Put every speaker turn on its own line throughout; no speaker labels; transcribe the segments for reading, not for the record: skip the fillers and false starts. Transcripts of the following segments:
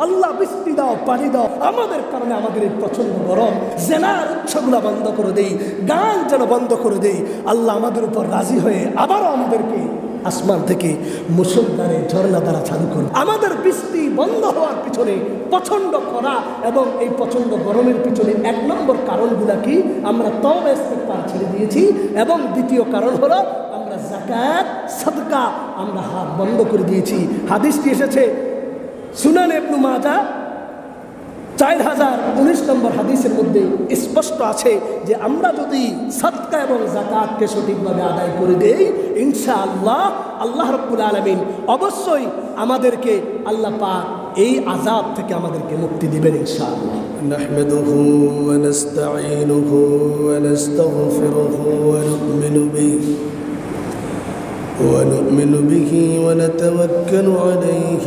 আল্লাহ বৃষ্টি দাও, পানি দাও, আমাদের কারণে আমাদের এই প্রচন্ড গরম, জেনার উৎসগুলো বন্ধ করে দেই, গান যেন বন্ধ করে দেই। আল্লাহ আমাদের উপর রাজি হয়ে আবারও আমাদেরকে আসমান থেকে মুষলধারে ঝর্ণা দ্বারা চালু করুন। আমাদের বৃষ্টি বন্ধ হওয়ার পিছনে প্রচন্ড খরা এবং এই প্রচন্ড গরমের পিছনে 1 নম্বর কারণগুলা কি? আমরা তওবা ইস্তেগফার ছেড়ে দিয়েছি, এবং দ্বিতীয় কারণ হলো আমরা যাকাত সাদকা আমরা হাত বন্ধ করে দিয়েছি। হাদিসটি এসেছে সুনান ইবনে মাজাহ 4019 নম্বর হাদিসের মধ্যে স্পষ্ট আছে যে আমরা যদি সাদকা এবং যাকাতকে সঠিকভাবে আদায় করে দেই, ইনশাআল্লাহ আল্লাহ রাব্বুল আলামিন অবশ্যই আমাদেরকে আল্লাহ পাক এই আযাব থেকে আমাদেরকে মুক্তি দিবেন ইনশাআল্লাহ।
নাহমাদুহু ওয়া নাস্তাঈনুহু ওয়া নাস্তাগফিরুহু ওয়া ونؤمن به ونتوكل عليه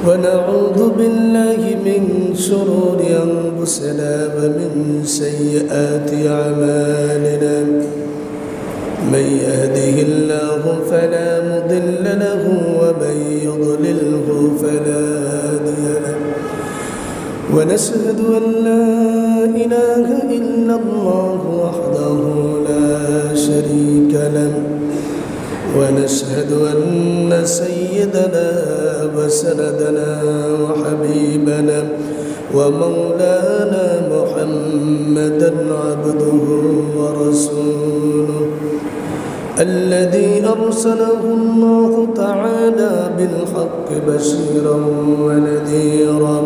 ونعوذ بالله من شرور أنفسنا ومن سيئات أعمالنا. من يهده الله فلا مضل له ومن يضلله فلا هادي له. ونشهد أن لا إله إلا الله وحده لا شريك له. ونشهد أن سيدنا وسندنا وحبيبنا ومولانا محمدا عبده ورسوله الذي أرسله الله تعالى بالحق بشيرا ونذيرا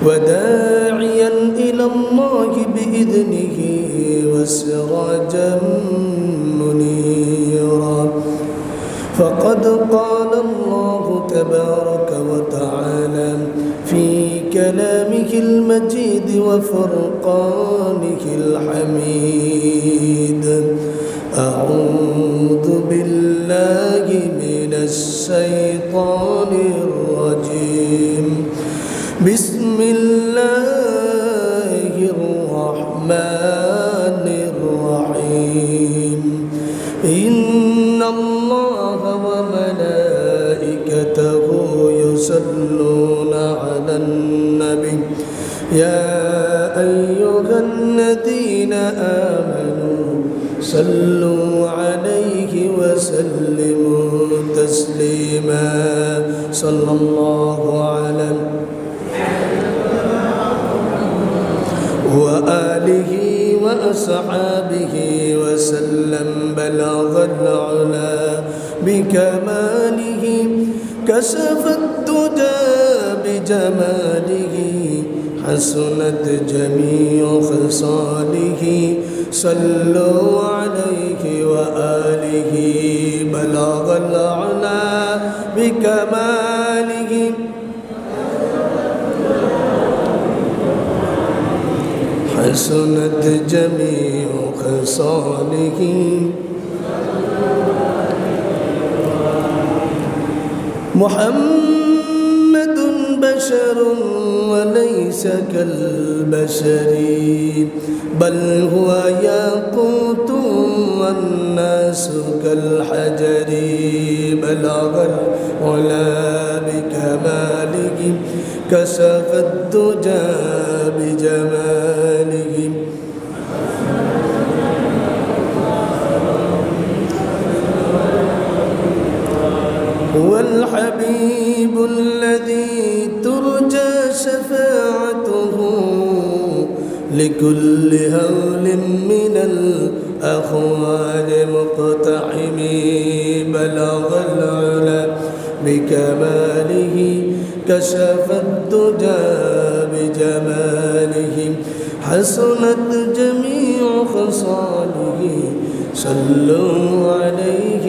وداعيا إلى الله بإذنه وسراجا منيرا. فقد قال الله تبارك وتعالى في كلامه المجيد وفرقانه الحميد: أعوذ بالله من الشيطان الرجيم. بسم الله الرحمن الرحيم. إن الله وملائكته يصلون على النبي يا أيها الذين آمنوا صلوا عليه وسلموا تسليما. صلى الله على وآله وأصحابه وسلم. بلغ العلا بكماله كشف الدجى بجماله حسنت جميع خصاله. صلوا عليه وآله. بلغ العلا بكماله حسنت جميع خصاله. محمد بشر وليس كالبشر بل هو ياقوت والناس كالحجر. بلغ العلا بكماله كشف الدجى بجماله. هو الحبيب الذي ترجى شفاعته لكل هول من الأخوان مقتحم. بلغ العلا بكماله كشف الدجى بجماله حسنت جميع خصاله. صلوا عليه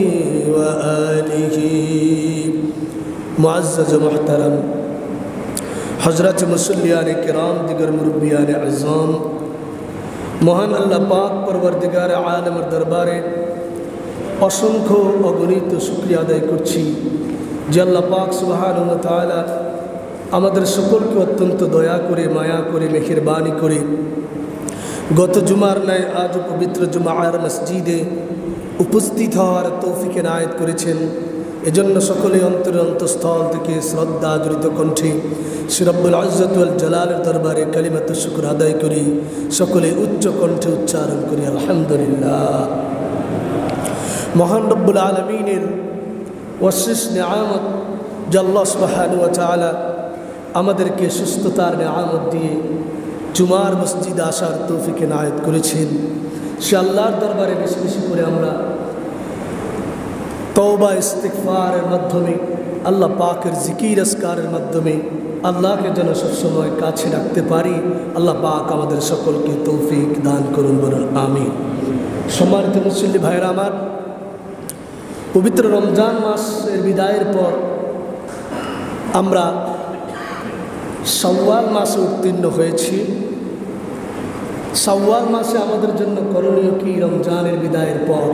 وآله. معزز محترم হযরত মুসল্লিয়ানে কিরাম, দিগর মুরব্বিয়ানে আযম, মহান আল্লাহ পাক পরবর্তীগারে আলমের দরবারে অসংখ্য অগণিত শুকরিয়া আদায় করছি যে আল্লাহ পাক সুবহানাহু ওয়া তাআলা আমাদের সকলকে অত্যন্ত দয়া করে, মায়া করে, মেহেরবানি করে গত জুমার ন্যায় আজ পবিত্র জুমার মসজিদে উপস্থিত হওয়ার তৌফিক এনায়েত করেছেন। এজন্য সকলে অন্তরের অন্তঃস্থল থেকে শ্রদ্ধা জড়িত কণ্ঠে শ্রী রব্বুল ইজ্জত ওয়াল জালালের দরবারে কালিমাতুশ শুকর আদায় করি, সকলে উচ্চ কণ্ঠে উচ্চারণ করি আলহামদুলিল্লাহ। মহান রব্বুল আলামিনের অশেষ নেয়ামত যে আল্লাহ সুবহানাহু ওয়া তাআলা আমাদেরকে সুস্থতার নেয়ামত দিয়ে জুমার মসজিদে আসার তৌফিক এনায়েত করেছেন। সে আল্লাহর দরবারে বেশি বেশি করে আমরা তওবা ইস্তিগফারের মাধ্যমে, আল্লাহ পাকের জিকির আজকারের মাধ্যমে আল্লাহকে যেন সবসময় কাছে রাখতে পারি। আল্লাহ পাক আমাদের সকলকে তৌফিক দান করুন, বলুন আমিন। সম্মানিত মুসল্লি ভাইরা আমার, পবিত্র রমজান মাসের বিদায়ের পর আমরা শাওয়াল মাসে উত্তীর্ণ হয়েছি। শাওয়াল মাসে আমাদের জন্য করণীয় কি? রমজানের বিদায়ের পর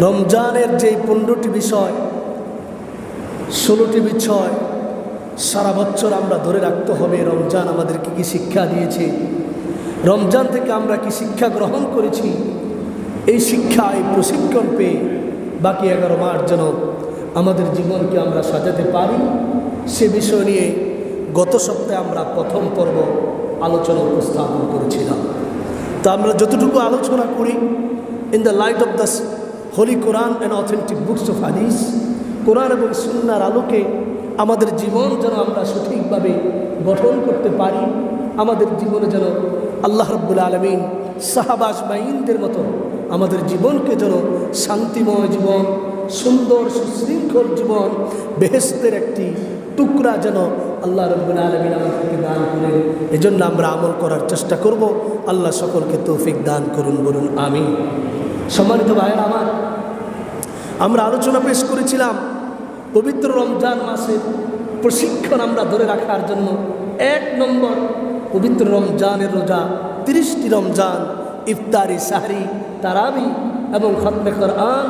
রমজানের যে 15টি বিষয়, 16টি বিষয় সারা বছর আমরা ধরে রাখতে হবে। রমজান আমাদেরকে কি শিক্ষা দিয়েছে, রমজান থেকে আমরা কি শিক্ষা গ্রহণ করেছি, এই শিক্ষা, এই প্রশিক্ষণ পেয়ে বাকি 11 মাস যেন আমাদের জীবনকে আমরা সাজাতে পারি, সে বিষয় নিয়ে গত সপ্তাহে আমরা প্রথম পর্ব আলোচনা উপস্থাপন করেছিলাম। তা আমরা যতটুকু আলোচনা করি in the light of the holy Quran and authentic books of হাদিস, কোরআন এবং সুন্নাহর আলোকে আমাদের জীবন যেন আমরা সঠিকভাবে গঠন করতে পারি, আমাদের জীবনে যেন আল্লাহ রাব্বুল আলামিন সাহাবা আজমাইনদের মতো আমাদের জীবনকে যেন শান্তিময় জীবন, সুন্দর সুশৃঙ্খল জীবন, বেহেশতের একটি টুকরা যেন আল্লাহ রাব্বুল আলামিন আমাদেরকে দান করেন। এজন্য আমরা আমল করার চেষ্টা করব। আল্লাহ সকলকে তৌফিক দান করুন, বলুন আমিন। সম্মানিত ভাইয়েরা আমার, আমরা আলোচনা পেশ করেছিলাম পবিত্র রমজান মাসের প্রশিক্ষণ আমরা ধরে রাখার জন্য 1 নম্বর পবিত্র রমজানের রোজা, 30টি রমজান, ইফতারি, সাহরি, তারাবি এবং খতমে কোরআন,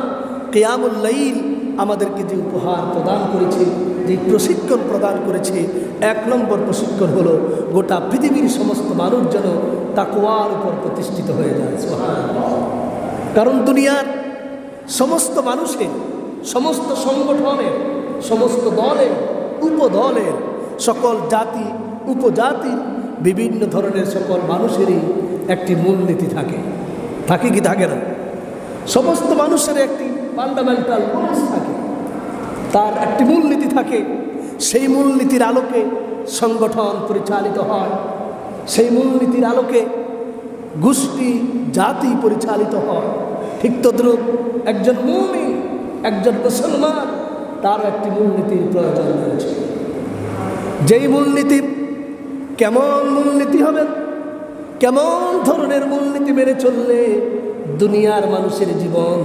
কিয়ামুল লাইল আমাদেরকে যে উপহার প্রদান করেছে, যে প্রশিক্ষণ প্রদান করেছে, 1 নম্বর প্রশিক্ষণ হলো গোটা পৃথিবীর সমস্ত মানুষ যেন তাকওয়ার উপর প্রতিষ্ঠিত হয়ে যায়। সুবহানাল্লাহ। কারণ দুনিয়ার সমস্ত মানুষের, সমস্ত সংগঠনের, সমস্ত দলের, উপদলের, সকল জাতি উপজাতির, বিভিন্ন ধরনের সকল মানুষেরই একটি মূলনীতি থাকে, থাকে কি থাকে না? সমস্ত মানুষের একটি ফান্ডামেন্টাল রুলস থাকে, তার একটি মূলনীতি থাকে। সেই মূলনীতির আলোকে সংগঠন পরিচালিত হয়, সেই মূলনীতির আলোকে গোষ্ঠী, জাতি পরিচালিত হয়। ঠিক তদ্রূপ একজন মুমিন, একজন মুসলমান, তার একটি মূলনীতির প্রয়োজন রয়েছে। যেই মূলনীতি, কেমন মূলনীতি হবে, কেমন ধরনের মূলনীতি মেনে চললে দুনিয়ার মানুষের জীবন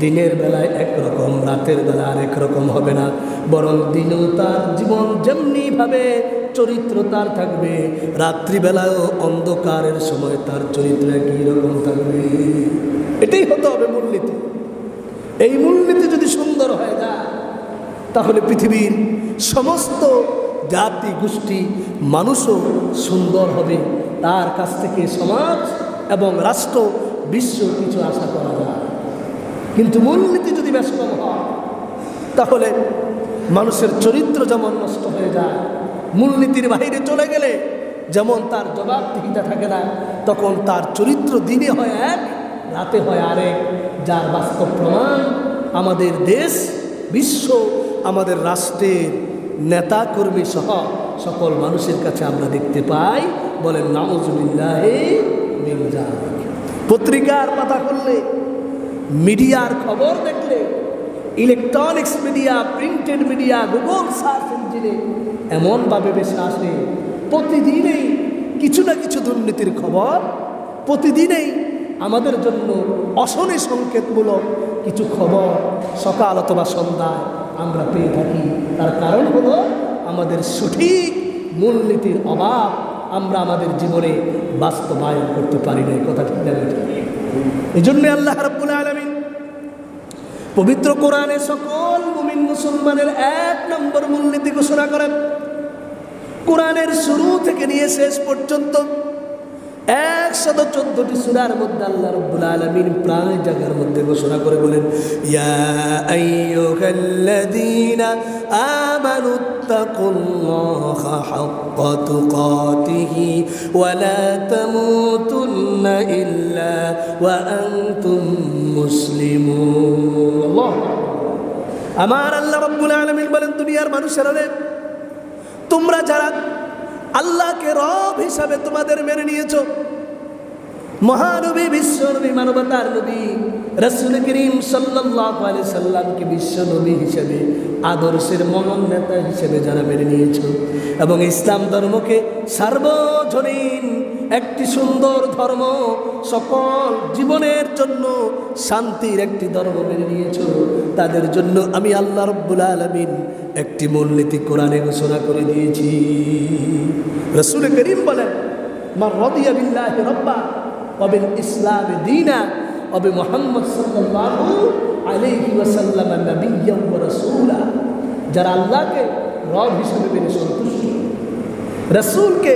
দিনের বেলায় একরকম, রাতের বেলা আরেক রকম হবে না, বরং দিনেও তার জীবন যেমনিভাবে চরিত্র তার থাকবে, রাত্রিবেলায়ও অন্ধকারের সময় তার চরিত্র একই রকম থাকবে। এটাই হতে হবে মূলনীতি। এই মূলনীতি যদি সুন্দর হয়ে যায়, তাহলে পৃথিবীর সমস্ত জাতি গোষ্ঠী মানুষও সুন্দর হবে। তার কাছ থেকে সমাজ এবং রাষ্ট্র, বিশ্ব কিছু আশা করা যায়। কিন্তু মূলনীতি যদি ব্যস্ত হয়, তাহলে মানুষের চরিত্র যেমন নষ্ট হয়ে যায়, মূলনীতির বাইরে চলে গেলে যেমন তার জবাবদিহিতা থাকে না, তখন তার চরিত্র দিনে হয় এক, রাতে হয় আরেক, যার বাস্তব প্রমাণ আমাদের দেশ, বিশ্ব, আমাদের রাষ্ট্রের নেতা কর্মী সহ সকল মানুষের কাছে আমরা দেখতে পাই। বলেন নাউজুবিল্লাহি মিন যালিক। পত্রিকার পাতা খুললে, মিডিয়ার খবর দেখলে, electronics media, printed media, Google search ইঞ্জিনে এমনভাবে বেশি আসে, প্রতিদিনেই কিছু না কিছু দুর্নীতির খবর, প্রতিদিনেই আমাদের জন্য অশনি সংকেতমূলক কিছু খবর সকাল অথবা সন্ধ্যায় আমরা পেয়ে থাকি। তার কারণ হলো আমাদের সঠিক মূলনীতির অভাব, আমরা আমাদের জীবনে বাস্তবায়ন করতে পারি না। কথা ঠিক না? এই জন্য আল্লাহ রাব্বুল আলামিন পবিত্র কোরআনে সকল মুমিন মুসলমানের 1 নম্বর মূলনীতি ঘোষণা করেন। কোরআনের শুরু থেকে নিয়ে শেষ পর্যন্ত এক 114টি সূরার মধ্যে আল্লাহ রাব্বুল আলামিন প্রায় জায়গার মধ্যে ঘোষণা করে বলেন, ইয়া আইয়ুহাল্লাযীনা আমানুত্তাকুল্লাহা হাক্কা তুকাতিহি ওয়া লা তামুতুন্না ইল্লা ওয়া আনতুম মুসলিমুন। আল্লাহ, আমার আল্লাহ রাব্বুল আলামিন বলেন, দুনিয়ার মানুষেরা রে, তোমরা যারা আল্লাহকে রব হিসাবে তোমাদের মেনে নিয়েছো, মহানবী বিশ্বনবী মানবতার নবী রাসূল করিম সাল্লাল্লাহু আলাইহি সাল্লামকে বিশ্বনবী হিসেবে আদর্শের মহান নেতা হিসেবে যারা মেনে নিয়েছো এবং ইসলাম ধর্মকে সার্বজনীন একটি সুন্দর ধর্ম, সকল জীবনের জন্য শান্তির একটি ধর্ম মেনে নিয়েছো, তাদের জন্য আমি আল্লাহ রাব্বুল আলামিন একটি মূলনীতি কোরআনে ঘোষণা করে দিয়েছি। রাসূল করিম বলেন, মান রাদিয়া বিল্লাহি রাব্বা ওয়া বিল ইসলামি দীনা ওয়া বি মুহাম্মদ সাল্লাল্লাহু আলাইহি ওয়াসাল্লাম নবিয়্যান ওয়া রাসূলা, যারা আল্লাহকে রব হিসেবে মেনে সন্তুষ্ট, রাসূলকে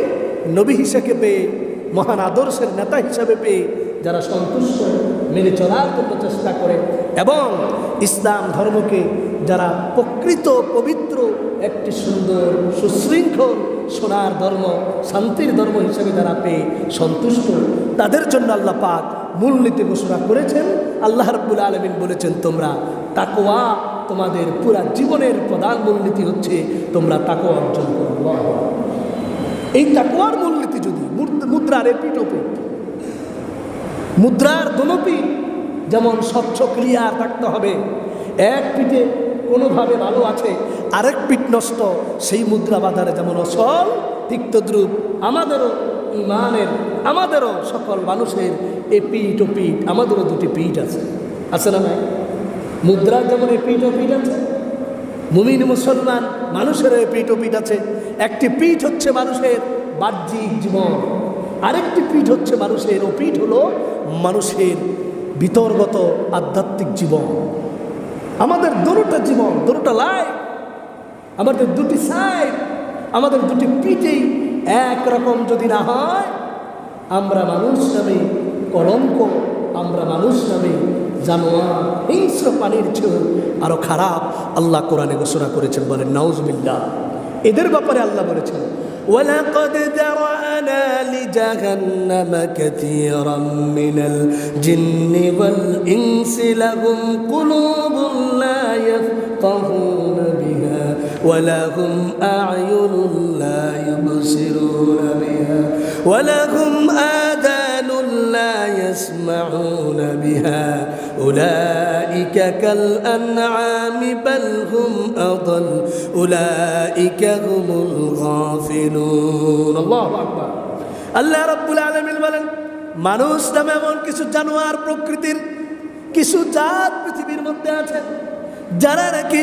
নবী হিসেবে পেয়ে, মহান আদর্শের নেতা হিসেবে পেয়ে যারা সন্তুষ্ট, মেনে চলার জন্য চেষ্টা করে এবং ইসলাম ধর্মকে যারা প্রকৃত পবিত্র একটি সুন্দর সুশৃঙ্খল সোনার ধর্ম, শান্তির ধর্ম হিসেবে যারা পেয়ে সন্তুষ্ট, তাদের জন্য আল্লাহ পাক মূলনীতি ঘোষণা করেছেন। আল্লাহ রাব্বুল আলামিন বলেছেন, তোমরা তাকওয়া, তোমাদের পুরা জীবনের প্রধান মূলনীতি হচ্ছে তোমরা তাকওয়া অর্জন করো। এই তাকওয়ার মূলনীতি যদি মুদ্রার এপিঠ ওপিঠ, মুদ্রার দোনো পিঠ যেমন স্বচ্ছ ক্লিয়ার থাকতে হবে, এক পিঠে কোনোভাবে ভালো আছে, আরেক পিঠ নষ্ট, সেই মুদ্রা বাজারে যেমন অসল, ঠিক তদ্রূপ আমাদেরও ইমানের, আমাদেরও সকল মানুষের এপিঠ ও পিঠ, আমাদেরও দুটি পিঠ আছে, আছে না নাই? মুদ্রার যেমন এপিঠ ও পিঠ আছে, মুমিন মুসলমান মানুষের এপিঠ ও পিঠ আছে। একটি পিঠ হচ্ছে মানুষের বাহ্যিক জীবন, আরেকটি পিঠ হচ্ছে মানুষের, ও পিঠ হলো মানুষের ভিতরগত আধ্যাত্মিক জীবন। আমাদের দুটো জীবন, দুটো লাইফ, আমাদের দুটি সাইড, আমাদের দুটি পিঠেই একরকম যদি না হয়, আমরা মানুষ নামে কলঙ্ক, আমরা মানুষ নামে জানোয়ার, হিংস্র প্রাণীর চেয়ে আরো খারাপ আল্লাহ কোরআনে ঘোষণা করেছেন। বলেন নাউজুবিল্লাহ। এদের ব্যাপারে আল্লাহ বলেছেন, ওয়ালাকাদ যারানা লিজাহান্নাম কাসীরাম মিনাল জিন্নি ওয়াল ইনসি লাহুম কুলুবুন লা ইয়াফকাহুনা বিহা ওয়া লাহুম আ'য়ুনুন লা ইউবসিরুনা বিহা ওয়া লাহুম আযানুন লা ইয়াসমাউনা বিহা উলাইকা কাল আনআমি বাল হুম আদাল উলাইকা হুমুল গাফিলুন। আল্লাহু আকবার। আল্লাহ রাব্বুল আলামিন বলেন, মানুষ নামে এমন কিছু জানোয়ার প্রকৃতির কিছু জাত পৃথিবীর মধ্যে আছে, যারা নাকি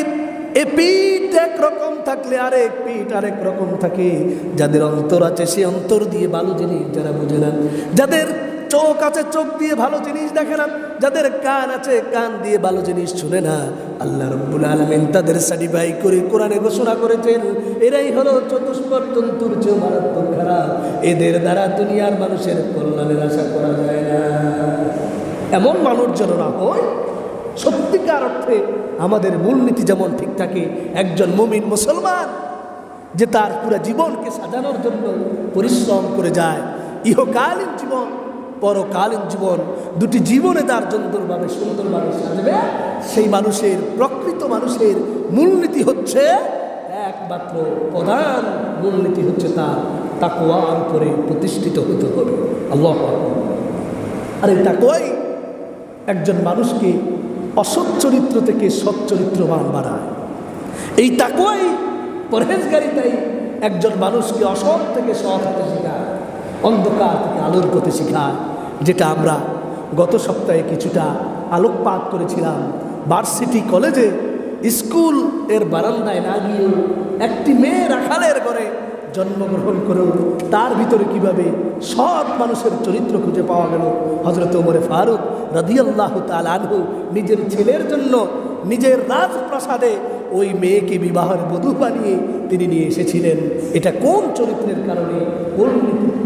এ পিঠ একরকম থাকলে আরেক পিঠ আরেক রকম থাকে, যাদের অন্তর আছে সে অন্তর দিয়ে ভালো জিনিস যারা বুঝে না, যাদের চোখ আছে চোখ দিয়ে ভালো জিনিস দেখে না, যাদের কান আছে কান দিয়ে ভালো জিনিস শুনে না, আল্লাহ রাব্বুল আলামিন তাদের সার্টিফাই করে কোরআনে ঘোষণা করেছেন, এরাই হলো চতুষ্পদ জন্তুর চেয়ে মারাত্মক খারাপ, এদের দ্বারা দুনিয়ার মানুষের কল্যাণের আশা করা যায় না। এমন মানুষ যেন না হয়। সত্যিকার অর্থে আমাদের মূলনীতি যেমন ঠিক থাকে, একজন মুমিন মুসলমান যে তার পুরো জীবনকে সাজানোর জন্য পরিশ্রম করে যায়, ইহকালীন জীবন পরকালীন জীবন দুটি জীবনে তার সুন্দরভাবে সাজবে, সেই মানুষের, প্রকৃত মানুষের মূলনীতি হচ্ছে একমাত্র প্রধান মূলনীতি হচ্ছে তার তাকওয়ার উপরে প্রতিষ্ঠিত হতে হবে। আল্লাহু আকবার। আর এই তাকওয়াই একজন মানুষকে অসৎ চরিত্র থেকে সৎ চরিত্রবান বানায়। এই তাকওয়াই, পরহেজগারিতাই একজন মানুষকে অসৎ থেকে সৎ হতে শেখায়, অন্ধকার থেকে আলোর পথে শেখায়, যেটা আমরা গত সপ্তাহে কিছুটা আলোকপাত করেছিলাম। ভার্সিটি কলেজে স্কুল এর বারান্দায় না গিয়েও একটি মেয়ে রাখালের ঘরে জন্মগ্রহণ করেও তার ভিতরে কিভাবে সৎ মানুষের চরিত্র খুঁজে পাওয়া গেল। হযরত ওমর ফারুক রাদিয়াল্লাহু তাআলা আনহু নিজের ছেলের জন্য নিজের রাজপ্রাসাদে
ওই মেয়েকে বিবাহের বধূ বানিয়ে তিনি নিয়ে এসেছিলেন। এটা কোন চরিত্রের কারণে, কোন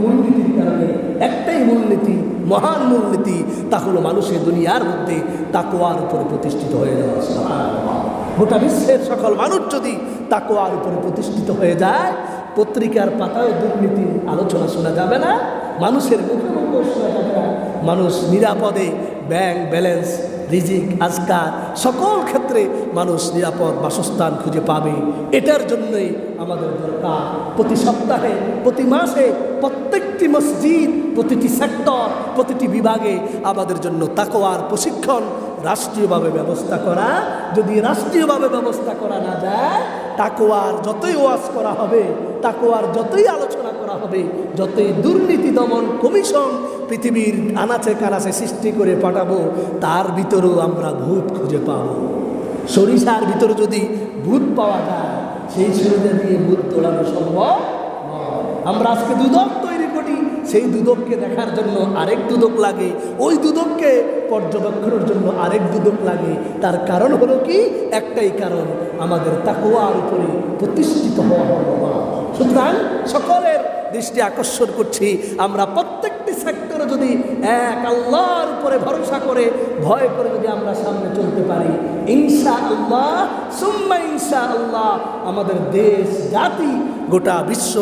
মূলনীতির কারণে? একটাই মূলনীতি, মহান মূলনীতি, তা হলো মানুষের দুনিয়ার মধ্যে তাকওয়ার উপরে প্রতিষ্ঠিত হয়ে যাওয়া। গোটা বিশ্বের সকল মানুষ যদি তাকওয়ার উপরে প্রতিষ্ঠিত হয়ে যায়, পত্রিকার পাতায় দুর্নীতির আলোচনা শোনা যাবে না, মানুষের মুখে মুখে শোনা যাবে না, মানুষ নিরাপদে ব্যাংক ব্যালেন্স, রিজিক, আজকার সকল ক্ষেত্রে মানুষ নিরাপদ বাসস্থান খুঁজে পাবে। এটার জন্যই আমাদের দরকার প্রতি সপ্তাহে, প্রতি মাসে, প্রত্যেকটি মসজিদ, প্রতিটি সেক্টর, প্রতিটি বিভাগে আমাদের জন্য তাকওয়ার প্রশিক্ষণ রাষ্ট্রীয়ভাবে ব্যবস্থা করা। যদি রাষ্ট্রীয়ভাবে ব্যবস্থা করা না যায়, তাকওয়ার যতই ওয়াজ করা হবে, তাকওয়ার যতই আলোচনা করা হবে, যতই দুর্নীতি দমন কমিশন পৃথিবীর আনাচে কানাচে সৃষ্টি করে পাঠাবো, তার ভিতরেও আমরা ভূত খুঁজে পাব। সরিষার ভিতরে যদি ভূত পাওয়া যায়, সেই সরিষা দিয়ে ভূত তোলানো সম্ভব নয়। আমরা আজকে দুদক তৈরি করি, সেই দুদককে দেখার জন্য আরেক দুদক লাগে, ওই দুদককে পর্যবেক্ষণের জন্য আরেক দুদক লাগে। তার কারণ হলো কি? একটাই কারণ, আমাদের তাকওয়ার উপরে প্রতিষ্ঠিত হওয়া হলো না। সুতরাং সকলের দৃষ্টি আকর্ষণ করছি, আমরা প্রত্যেকটি সেক্টরে যদি এক আল্লাহর উপরে ভরসা করে, ভয় করে যদি আমরা সামনে চলতে পারি, ইনশাআল্লাহ সুম্মা ইনশাআল্লাহ আমাদের দেশ, জাতি, গোটা বিশ্ব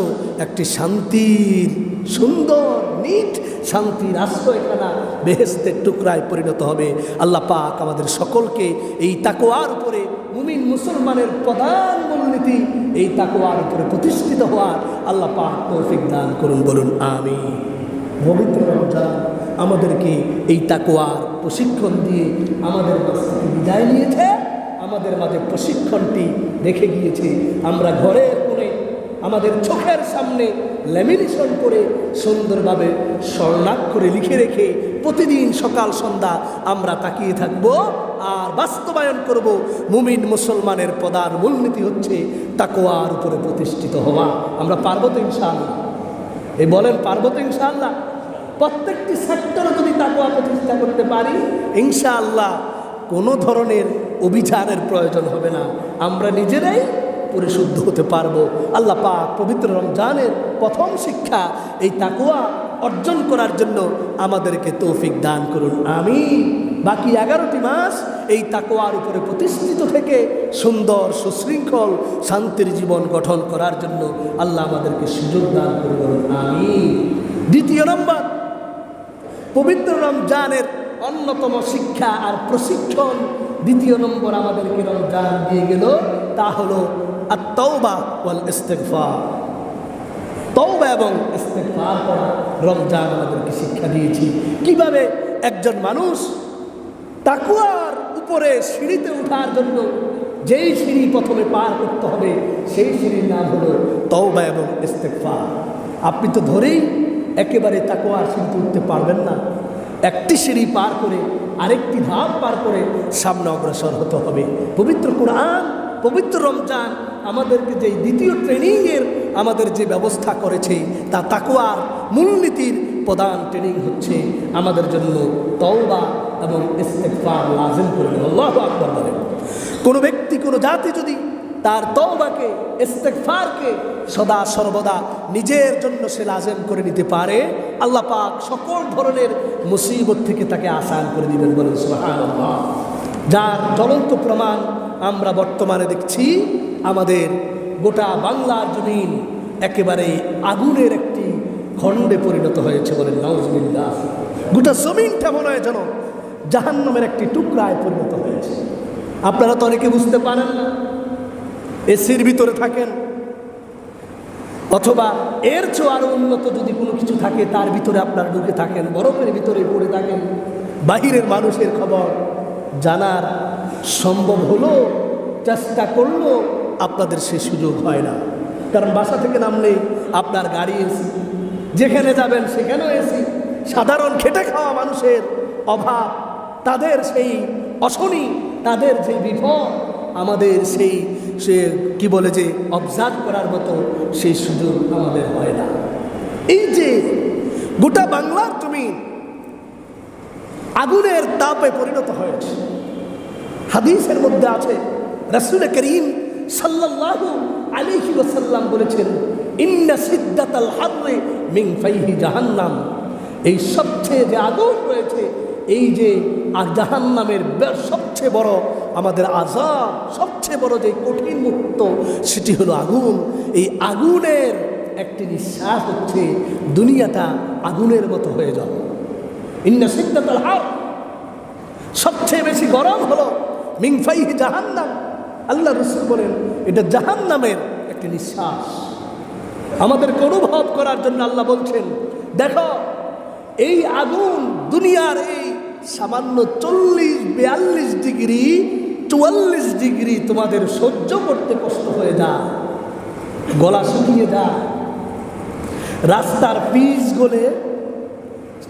একটি শান্তির, সুন্দর নিট শান্তির আশ্রয়খানা, বেহেশতের টুকরায় পরিণত হবে। আল্লাহ পাক আমাদের সকলকে এই তাকওয়ার উপরে, মুমিন মুসলমানের প্রধান মূলনীতি এই তাকওয়ার উপরে প্রতিষ্ঠিত হওয়ার আল্লাহ পাক তৌফিক দান করুন, বলুন আমিন। পবিত্র রমজান আমাদেরকে এই তাকওয়ার প্রশিক্ষণ দিয়ে আমাদের মাঝ থেকে বিদায় নিয়েছে, আমাদের মাঝে প্রশিক্ষণটি রেখে গিয়েছে। আমরা ঘরের কোণে আমাদের চোখের সামনে ল্যামিনেশন করে সুন্দরভাবে স্বর্ণাক্ষরে লিখে রেখে প্রতিদিন সকাল সন্ধ্যা আমরা তাকিয়ে থাকব আর বাস্তবায়ন করব। মুমিন মুসলমানের প্রধান মূলনীতি হচ্ছে তাকওয়ার উপরে প্রতিষ্ঠিত হওয়া। আমরা পারব তো ইনশাআল্লাহ? এই বলেন, পারব তো ইনশাআল্লাহ? প্রত্যেকটি সেক্টরে যদি তাকওয়া প্রতিষ্ঠা করতে পারি, ইনশাআল্লাহ কোনো ধরনের অভিযানের প্রয়োজন হবে না, আমরা নিজেরাই পরিশুদ্ধ হতে পারবো। আল্লাহ পাক পবিত্র রমজানের প্রথম শিক্ষা এই তাকওয়া অর্জন করার জন্য আমাদেরকে তৌফিক দান করুন, আমিন। বাকি 11টি মাস এই তাকওয়ার উপরে প্রতিষ্ঠিত থেকে সুন্দর সুশৃঙ্খল শান্তির জীবন গঠন করার জন্য আল্লাহ আমাদেরকে সুযোগ দান করুন, আমিন। দ্বিতীয় নম্বর, পবিত্র রমজানের অন্যতম শিক্ষা আর প্রশিক্ষণ, দ্বিতীয় নম্বর আমাদেরকে রমজান দিয়ে গেল, তা হলো আত-তাওবা ওয়াল ইস্তিগফার। তওবা এবং ইস্তিগফার করা রমজান আমাদেরকে শিক্ষা দিয়েছে। কিভাবে একজন মানুষ তাকওয়ার উপরে সিঁড়িতে ওঠার জন্য যেই সিঁড়ি প্রথমে পার করতে হবে, সেই সিঁড়ির নাম হলো তওবা এবং ইস্তিগফার। আপনি তো ধরেই একেবারে তাকওয়ার সিঁড়িতে উঠতে পারবেন না, একটি সিঁড়ি পার করে আরেকটি ধাপ পার করে সামনে অগ্রসর হতে হবে। পবিত্র কোরআন, পবিত্র রমজান আমাদেরকে যে দ্বিতীয় ট্রেনিংয়ের আমাদের যে ব্যবস্থা করেছে, তা তাকওয়ার মূলনীতির প্রধান ট্রেনিং হচ্ছে আমাদের জন্য তওবা এবং ইস্তিগফার লাজিম করে নেওয়া। আল্লাহু আকবার বলেন। কোনো ব্যক্তি, কোনো জাতি যদি তার তওবাকে, ইস্তিগফারকে সদা সর্বদা নিজের জন্য সে লাজিম করে নিতে পারে, আল্লাহ পাক সকল ধরনের মুসিবত থেকে তাকে আসান করে দিবেন, বলেন সুবহানাল্লাহ। যার জ্বলন্ত প্রমাণ আমরা বর্তমানে দেখছি, আমাদের গোটা বাংলার জমিন একেবারে আগুনের একটি খণ্ডে পরিণত হয়েছে, বলেন নাউজুবিল্লাহ। গোটা জমিনটা মনে হয় যেন জাহান্নামের একটি টুকরায় পরিণত হয়েছে। আপনারা তো অনেকে বুঝতে পারেন না, এসির ভিতরে থাকেন অথবা এর চেয়ে আরও উন্নত যদি কোনো কিছু থাকে তার ভিতরে আপনারা ঢুকে থাকেন, বরফের ভিতরে পড়ে থাকেন, বাহিরের মানুষের খবর জানার সম্ভব হলো, চেষ্টা করলো, আপনাদের সে সুযোগ হয় না। কারণ বাসা থেকে নামলেই আপনার গাড়ি এসি, যেখানে যাবেন সেখানেও এসি। সাধারণ খেটে খাওয়া মানুষের অভাব, তাদের সেই অশনি, তাদের যে বিপদ, আমাদের সেই সে কি বলে যে অবজার্ভ করার মতো সেই সুযোগ আমাদের হয় না। এই যে গোটা বাংলার জমিন আগুনের তাপে পরিণত হয়েছে। হাদিসের মধ্যে আছে, রাসূল করিম সাল্লাল্লাহু আলাইহি ওয়াসাল্লাম বলেছেন, ইন্না সিদ্দাতাল হাররি মিন ফাইহি জাহান্নাম, এই সবচেয়ে যে আগুন রয়েছে, এই যে জাহান্নামের সবচেয়ে বড় আমাদের আযাব, সবচেয়ে বড় যে কঠিন মুহূর্ত, সেটি হলো আগুন। এই আগুনের একটি নিঃশ্বাস হচ্ছে দুনিয়াটা আগুনের মতো হয়ে যাবে। ইন্না সিদ্দাতাল হার, সবচেয়ে বেশি গরম হলো মিন ফাইহি জাহান্নাম। আল্লাহ রাসূল বলেন এটা জাহান্নামের একটি নিঃশ্বাস। আমাদেরকে অনুভব করার জন্য আল্লাহ বলছেন, দেখো এই আগুন দুনিয়ার এই সামান্য 40-42 ডিগ্রি 44 ডিগ্রি তোমাদের সহ্য করতে কষ্ট হয়ে যায়, গলা শুকিয়ে যায়, রাস্তার পিচ গলে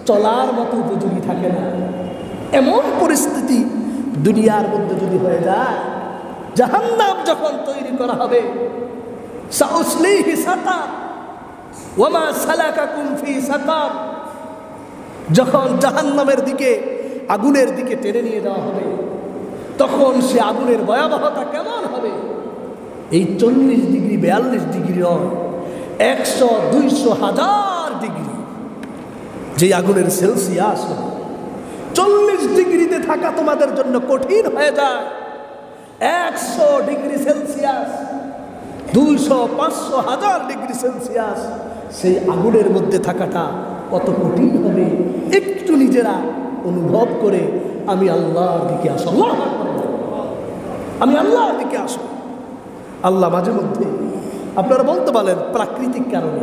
চলার মতো উপযোগী থাকে না। এমন পরিস্থিতি দুনিয়ার মধ্যে যদি হয়ে যায়, জাহান্নাম যখন তৈরি করা হবে, সাউসলিহি সাকার ওয়া মা সালাকাকুম ফি সাকার, যখন জাহান্নামের দিকে আগুনের দিকে টেনে নিয়ে যাওয়া হবে, তখন সে আগুনের ভয়াবহতা কেমন হবে? এই 40 ডিগ্রি 42 ডিগ্রি নয়, 100, 200, 1000 ডিগ্রি যে আগুনের সেলসিয়াস হবে। 40 ডিগ্রিতে থাকা তোমাদের জন্য কঠিন হয়ে যায়, 100 ডিগ্রি সেলসিয়াস, 200, 500, 1000 ডিগ্রি সেলসিয়াস সেই আগুনের মধ্যে থাকাটা কত কঠিন হবে একটু নিজেরা অনুভব করে আমি আল্লাহর দিকে আসো, আমি আল্লাহর দিকে আসো। আল্লাহ মাঝে মধ্যে আপনারা বলতে পারেন প্রাকৃতিক কারণে,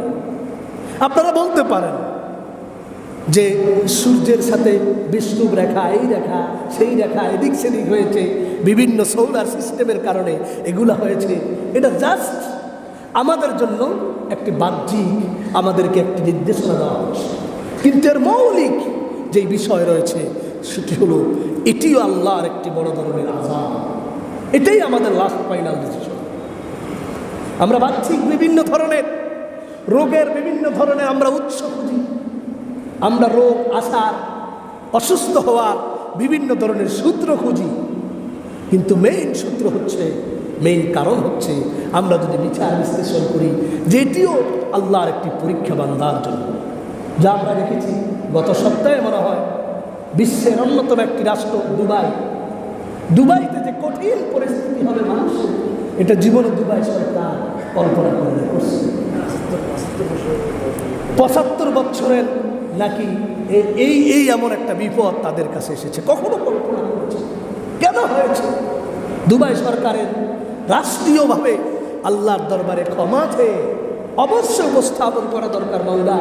আপনারা বলতে পারেন যে সূর্যের সাথে বিষ্ণুব রেখা, এই রেখা সেই রেখা এদিক সেদিক হয়েছে, বিভিন্ন সোলার সিস্টেমের কারণে এগুলা হয়েছে। এটা জাস্ট আমাদের জন্য একটি বাহ্যিক আমাদেরকে একটি নির্দেশনা দেওয়া হচ্ছে, কিন্তু এর মৌলিক যে বিষয় রয়েছে সেটি হলো এটিও আল্লাহর একটি বড় ধরনের আযাব। এটাই আমাদের লাস্ট ফাইনাল ডিসিশন। আমরা বাহ্যিক বিভিন্ন ধরনের রোগের বিভিন্ন ধরনের আমরা উৎস খুঁজি, আমরা রোগ আসার, অসুস্থ হওয়ার বিভিন্ন ধরনের সূত্র খুঁজি, কিন্তু মেইন সূত্র হচ্ছে, মেইন কারণ হচ্ছে আমরা যদি বিচার বিশ্লেষণ করি যে এটিও আল্লাহর একটি পরীক্ষা বান্দার জন্য। যা আমরা দেখেছি গত সপ্তাহে মনে হয় বিশ্বের অন্যতম একটি রাষ্ট্র দুবাইতে যে কঠিন পরিস্থিতি হবে মানুষের, এটা জীবনে দুবাই সরকার কল্পনা করে করছে। 75 বছরের নাকি এই এমন একটা বিপদ তাদের কাছে এসেছে, কখনো কল্পনা করেছে? কেন হয়েছে? দুবাই সরকারের রাষ্ট্রীয়ভাবে আল্লাহর দরবারে ক্ষমা চেয়ে অবশ্যই উপস্থাপন করা দরকার, মাওলা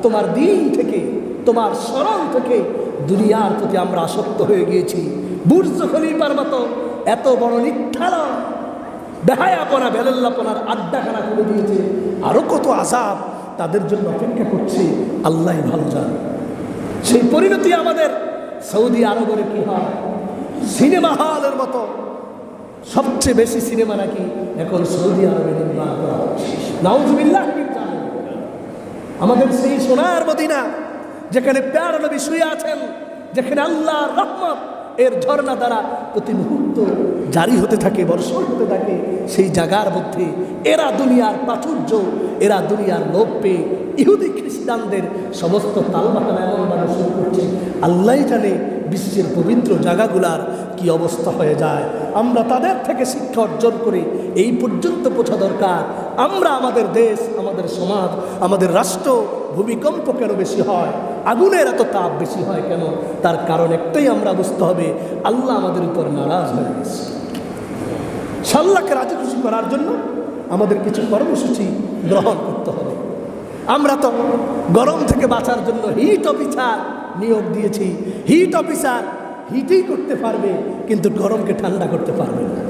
তোমার দিন থেকে, তোমার স্মরণ থেকে দুনিয়ার প্রতি আমরা আসক্ত হয়ে গিয়েছি। বুর্জ খলিফার মতো এত বড় নির্ধারণ, বেহায়াপনা, বেলাল্লাপনার আড্ডাখানা করে দিয়েছে। আরও কত আযাব তাদের জন্য অপেক্ষা করছে, আল্লাহ ভালো জানে। সেই পরিণতি আমাদের সৌদি আরবের কি হয়? সিনেমা হলের মতো সবচেয়ে বেশি সিনেমা নাকি এখন সৌদি আরবে নির্মাণ করা হচ্ছে। নাউজুবিল্লাহ। আমাদের সেই সোনার মদিনা, যেখানে প্যার নবী শুয়ে আছেন, যেখানে আল্লাহর রহমত এর ঝর্ণা দ্বারা প্রতি মুহূর্ত জারি হতে থাকে, বর্ষণ হতে থাকে, সেই জায়গার মধ্যে এরা দুনিয়ার প্রাচুর্য, এরা দুনিয়ার লোভ পেয়ে ইহুদি খ্রিস্টানদের সমস্ত তালবাহানা এমনভাবে শুরু করছে, আল্লাহ জানে বিশ্বের পবিত্র জায়গাগুলার কি অবস্থা হয়ে যায়। আমরা তাদের থেকে শিক্ষা অর্জন করে এই পর্যন্ত পৌঁছা দরকার। আমরা আমাদের দেশ, আমাদের সমাজ, আমাদের রাষ্ট্র ভূমিকম্প কেন বেশি হয়, আগুনের এত তাপ বেশি হয় কেন? তার কারণ একটাই আমরা বুঝতে হবে, আল্লাহ আমাদের উপর নারাজ হয়ে গেছে। আল্লাহকে রাজি খুশি করার জন্য আমাদের কিছু কর্মসূচি গ্রহণ করতে হবে। আমরা তো গরম থেকে বাঁচার জন্য হিট অফিসার নিয়োগ দিয়েছি। হিট অফিসার হিটই করতে পারবে, কিন্তু গরমকে ঠান্ডা করতে পারবে না।